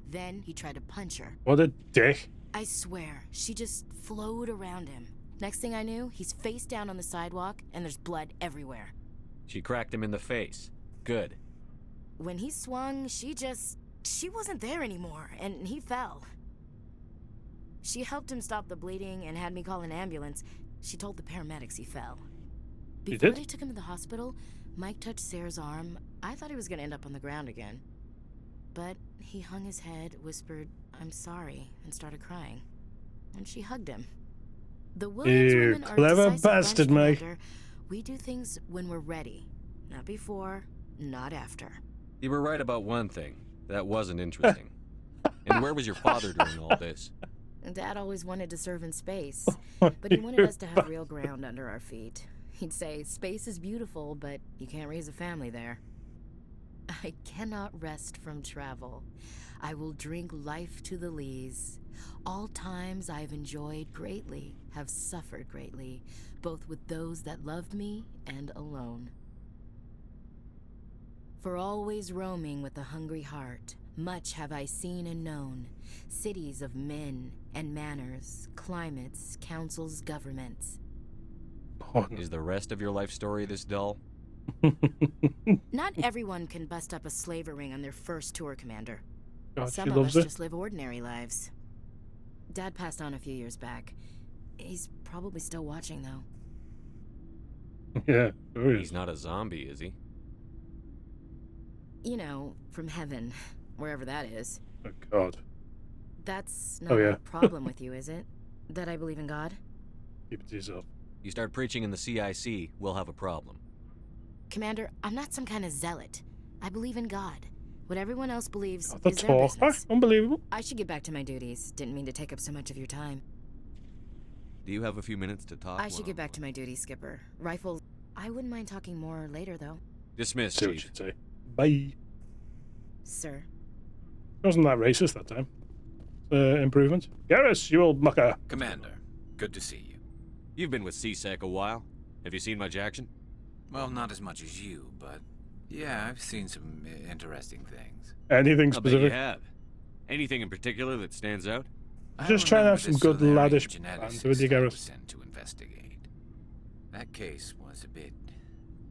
Then he tried to punch her. What a dick. I swear, she just flowed around him. Next thing I knew, he's face down on the sidewalk, and there's blood everywhere. She cracked him in the face. Good. When he swung, she wasn't there anymore, and he fell. She helped him stop the bleeding and had me call an ambulance. She told the paramedics he fell. Before they took him to the hospital, Mike touched Sarah's arm. I thought he was going to end up on the ground again. But he hung his head, whispered, "I'm sorry," and started crying. And she hugged him. The Williams women are clever decisive bastard, bunch, Mike. Commander. We do things when we're ready. Not before, not after. You were right about one thing. That wasn't interesting. And where was your father during all this? Dad always wanted to serve in space, but he wanted us to have real ground under our feet. He'd say, space is beautiful, but you can't raise a family there. I cannot rest from travel. I will drink life to the lees. All times I've enjoyed greatly, have suffered greatly, both with those that loved me and alone. For always roaming with a hungry heart, much have I seen and known, cities of men and manners, climates, councils, governments. Is the rest of your life story this dull? Not everyone can bust up a slaver ring on their first tour, Commander. God, Some of us just live ordinary lives. Dad passed on a few years back. He's probably still watching, though. Yeah, sure He's not a zombie, is he? You know, from heaven, wherever that is. Oh, God. That's not a problem with you, is it? That I believe in God? Keep it to yourself. You start preaching in the CIC, we'll have a problem. Commander, I'm not some kind of zealot. I believe in God. What everyone else believes The is their business. Unbelievable. I should get back to my duties. Didn't mean to take up so much of your time. Do you have a few minutes to talk? I should get back to my duties, Skipper. Rifles. I wouldn't mind talking more later, though. Dismissed, See what Chief. you'd say. Bye. Sir. Wasn't that racist that time? Improvement. Garrus, you old mucker. Commander, good to see you. You've been with CSEC a while. Have you seen much action? Well, not as much as you, but yeah, I've seen some interesting things. Anything I bet you specific? have. Anything in particular that stands out? Just trying to have some good laddish banter with you, I was Garrus. sent to investigate. That case was a bit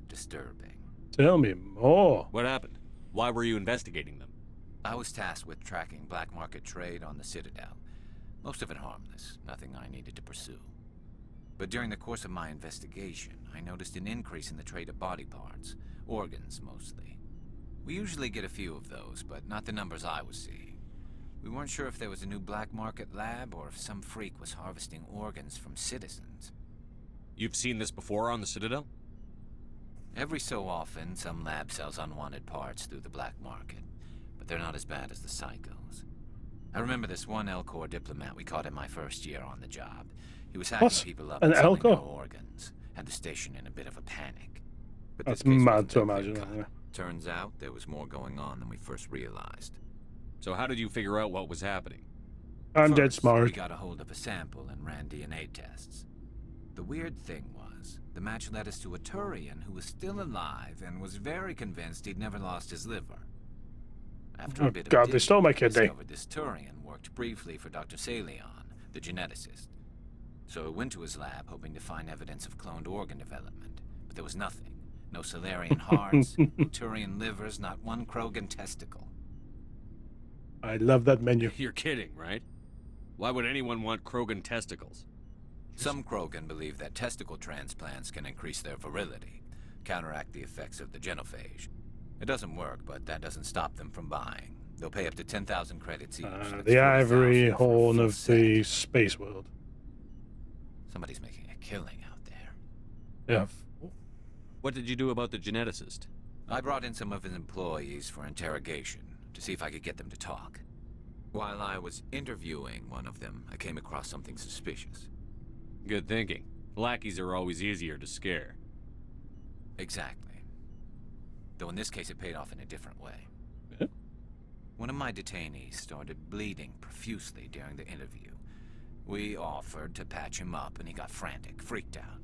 disturbing. Tell me more. What happened? Why were you investigating them? I was tasked with tracking black market trade on the Citadel. Most of it harmless, nothing I needed to pursue. But during the course of my investigation, I noticed an increase in the trade of body parts, organs mostly. We usually get a few of those, but not the numbers I was seeing. We weren't sure if there was a new black market lab or if some freak was harvesting organs from citizens. You've seen this before on the Citadel? Every so often, some lab sells unwanted parts through the black market, but they're not as bad as the psychos. I remember this one Elcor diplomat we caught in my first year on the job. He was hacking people up and selling their organs. Had the station in a bit of a panic. But That's this case mad wasn't to a clear imagine. cut. Yeah. Turns out there was more going on than we first realized. So how did you figure out what was happening? I'm dead First, smart. We got a hold of a sample and ran DNA tests. The weird thing was, the match led us to a Turian who was still alive and was very convinced he'd never lost his liver. After Oh a bit God, of they stole my kidney. discovered this Turian worked briefly for Dr. Salion, the geneticist. So I went to his lab hoping to find evidence of cloned organ development, but there was nothing. No Salarian hearts, no Turian livers, not one Krogan testicle. I love that menu. You're kidding, right? Why would anyone want Krogan testicles? Some Krogan believe that testicle transplants can increase their virility, counteract the effects of the genophage. It doesn't work, but that doesn't stop them from buying. They'll pay up to 10,000 credits each. That's The ivory 40,000 for a horn full of set. the space world. Somebody's making a killing out there. Yeah. What did you do about the geneticist? I brought in some of his employees for interrogation, to see if I could get them to talk. While I was interviewing one of them, I came across something suspicious. Good thinking. Lackeys are always easier to scare. Exactly. Though in this case it paid off in a different way. Yeah. One of my detainees started bleeding profusely during the interview. We offered to patch him up and he got frantic, freaked out.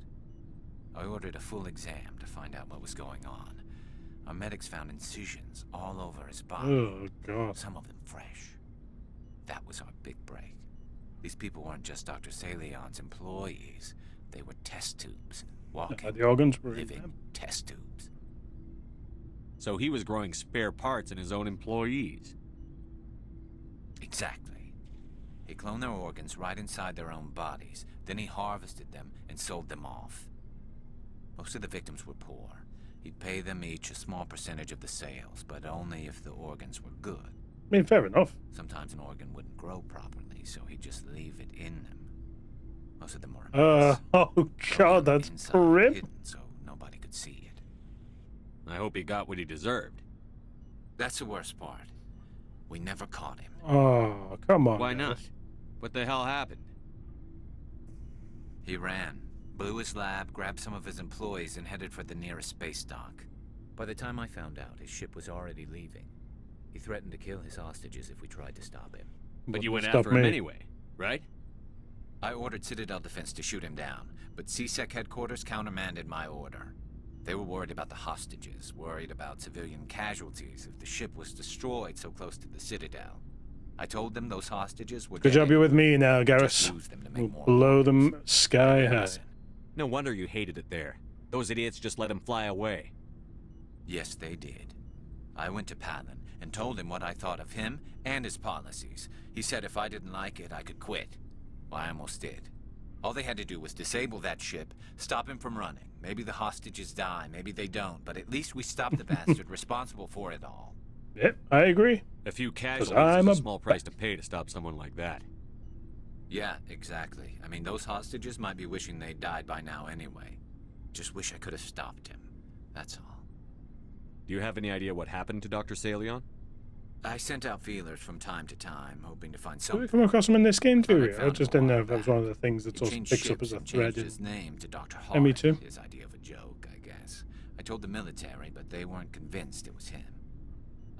I ordered a full exam to find out what was going on. Our medics found incisions all over his body. Oh, God. Some of them fresh. That was our big break. These people weren't just Dr. Salion's employees. They were test tubes. Walking, the organs were living test tubes. So he was growing spare parts in his own employees. Exactly. He cloned their organs right inside their own bodies. Then he harvested them and sold them off. Most of the victims were poor. He'd pay them each a small percentage of the sales, but only if the organs were good. I mean, fair enough. Sometimes an organ wouldn't grow properly, so he'd just leave it in them. Most of them were a mess. Oh God, that's grim. Hidden so nobody could see it. I hope he got what he deserved. That's the worst part. We never caught him. Oh, come on. Why guys. not? What the hell happened? He ran, blew his lab, grabbed some of his employees, and headed for the nearest space dock. By the time I found out, his ship was already leaving. He threatened to kill his hostages if we tried to stop him. But you went after him anyway, right? I ordered Citadel Defense to shoot him down, but CSEC headquarters countermanded my order. They were worried about the hostages, worried about civilian casualties if the ship was destroyed so close to the Citadel. I told them those hostages were Good job you're with me now, Garrus. We'll blow them sky high. No wonder you hated it there. Those idiots just let him fly away. Yes, they did. I went to Palin and told him what I thought of him and his policies. He said if I didn't like it, I could quit. Well, I almost did. All they had to do was disable that ship, stop him from running. Maybe the hostages die, maybe they don't, but at least we stopped the bastard responsible for it all. Yep, I agree. A few casualties is a small price to pay to stop someone like that. Yeah, exactly. I mean, those hostages might be wishing they'd died by now anyway. Just wish I could have stopped him. That's all. Do you have any idea what happened to Dr. Salion? I sent out feelers from time to time, hoping to find something. Did we come across him in this game too? I just didn't know if that was one of the things that sort of picks up as a thread. His name to Dr. Hart, and me too. His idea of a joke, I guess. I told the military, but they weren't convinced it was him.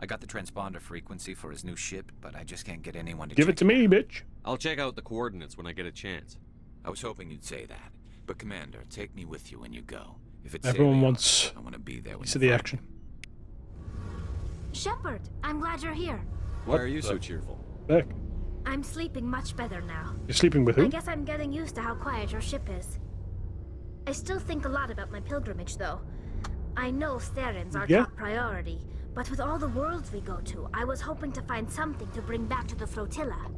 I got the transponder frequency for his new ship, but I just can't get anyone to give it to me, bitch. I'll check out the coordinates when I get a chance. I was hoping you'd say that, but Commander, take me with you when you go. If it's everyone Salion, wants I want to be there when to see the action. Shepard, I'm glad you're here. Why are you so cheerful? Beck. I'm sleeping much better now. You're sleeping with who? I guess I'm getting used to how quiet your ship is. I still think a lot about my pilgrimage, though. I know Saren's our top priority, but with all the worlds we go to, I was hoping to find something to bring back to the flotilla.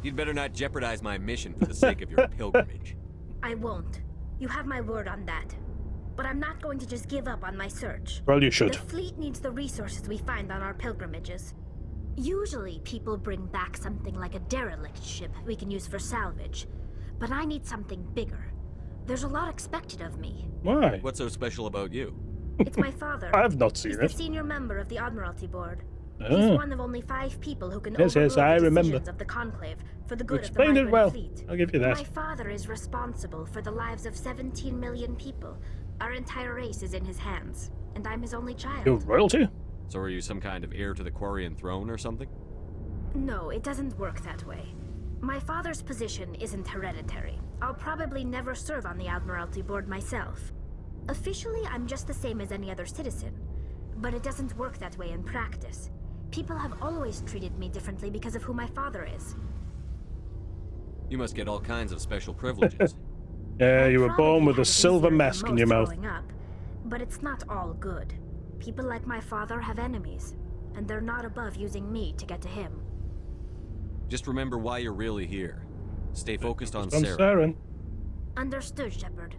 You'd better not jeopardize my mission for the sake of your pilgrimage. I won't. You have my word on that. But I'm not going to just give up on my search. Well, you should. The fleet needs the resources we find on our pilgrimages. Usually, people bring back something like a derelict ship we can use for salvage. But I need something bigger. There's a lot expected of me. Why? What's so special about you? It's my father. I have not seen He's it. the senior member of the Admiralty Board. Ah. He's one of only 5 people who can yes, overrule the remember. decisions of the Conclave for the good of the Explained it migrant well. fleet. I'll give you that. My father is responsible for the lives of 17 million people. Our entire race is in his hands, and I'm his only child. You're royalty? So are you some kind of heir to the Quarian throne or something? No, it doesn't work that way. My father's position isn't hereditary. I'll probably never serve on the Admiralty Board myself. Officially, I'm just the same as any other citizen. But it doesn't work that way in practice. People have always treated me differently because of who my father is. You must get all kinds of special privileges. Yeah, you were born with a silver mask in your mouth. Growing up, but it's not all good. People like my father have enemies, and they're not above using me to get to him. Just remember why you're really here. Stay focused on Saren. Understood, Shepard.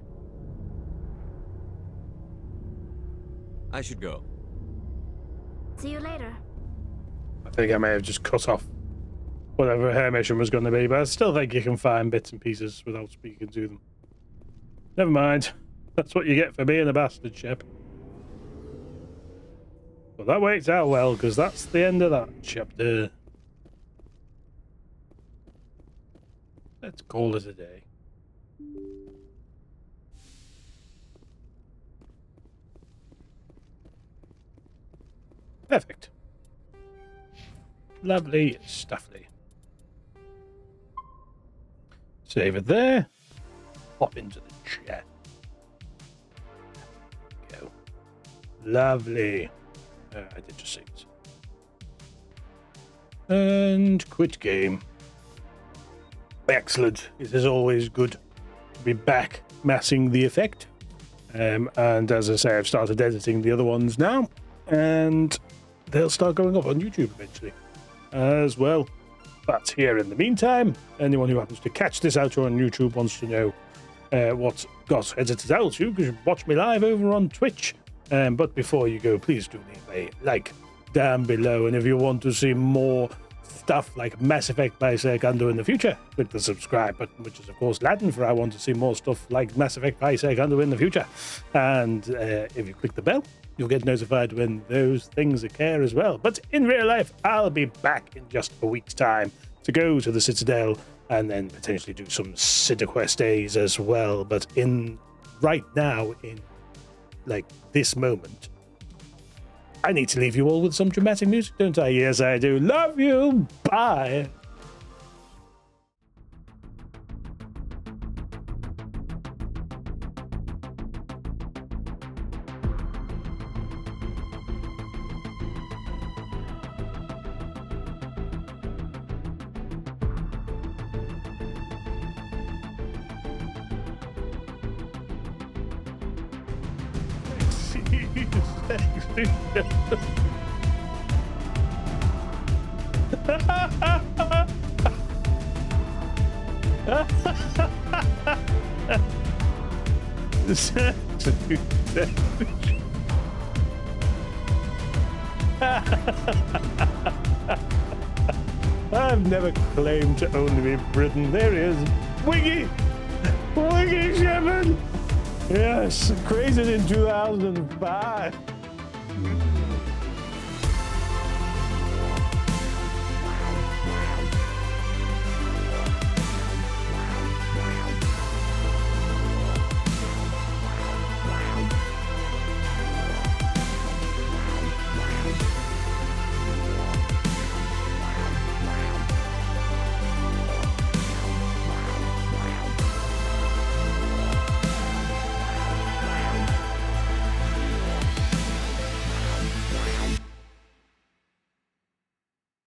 I should go. See you later. I think I may have just cut off whatever her mission was going to be, but I still think you can find bits and pieces without speaking to them. Never mind. That's what you get for being a bastard, Shep. Well, that worked out well, because that's the end of that chapter. Let's call it a day. Perfect. Lovely stuffly. Save it there. Hop into the chair. Go. Lovely. I did just save it. And quit game. Excellent. It is always good to be back massing the effect. And as I say, I've started editing the other ones now. And they'll start going up on YouTube eventually as well. But here in the meantime, anyone who happens to catch this outro on YouTube wants to know what got edited out, you can watch me live over on Twitch. But before you go, please do leave a like down below. And if you want to see more stuff like Mass Effect by Cundoo in the future, click the subscribe button, which is of course Latin for I want to see more stuff like Mass Effect by Cundoo in the future. And if you click the bell, you'll get notified when those things occur as well. But in real life, I'll be back in just a week's time to go to the Citadel and then potentially do some SideQuest days as well. But right now, in like this moment, I need to leave you all with some dramatic music, don't I? Yes, I do. Love you. Bye. I've never claimed to only be Britain. There he is. Wiggy! Wiggy Shepherd! Yes, created in 2005.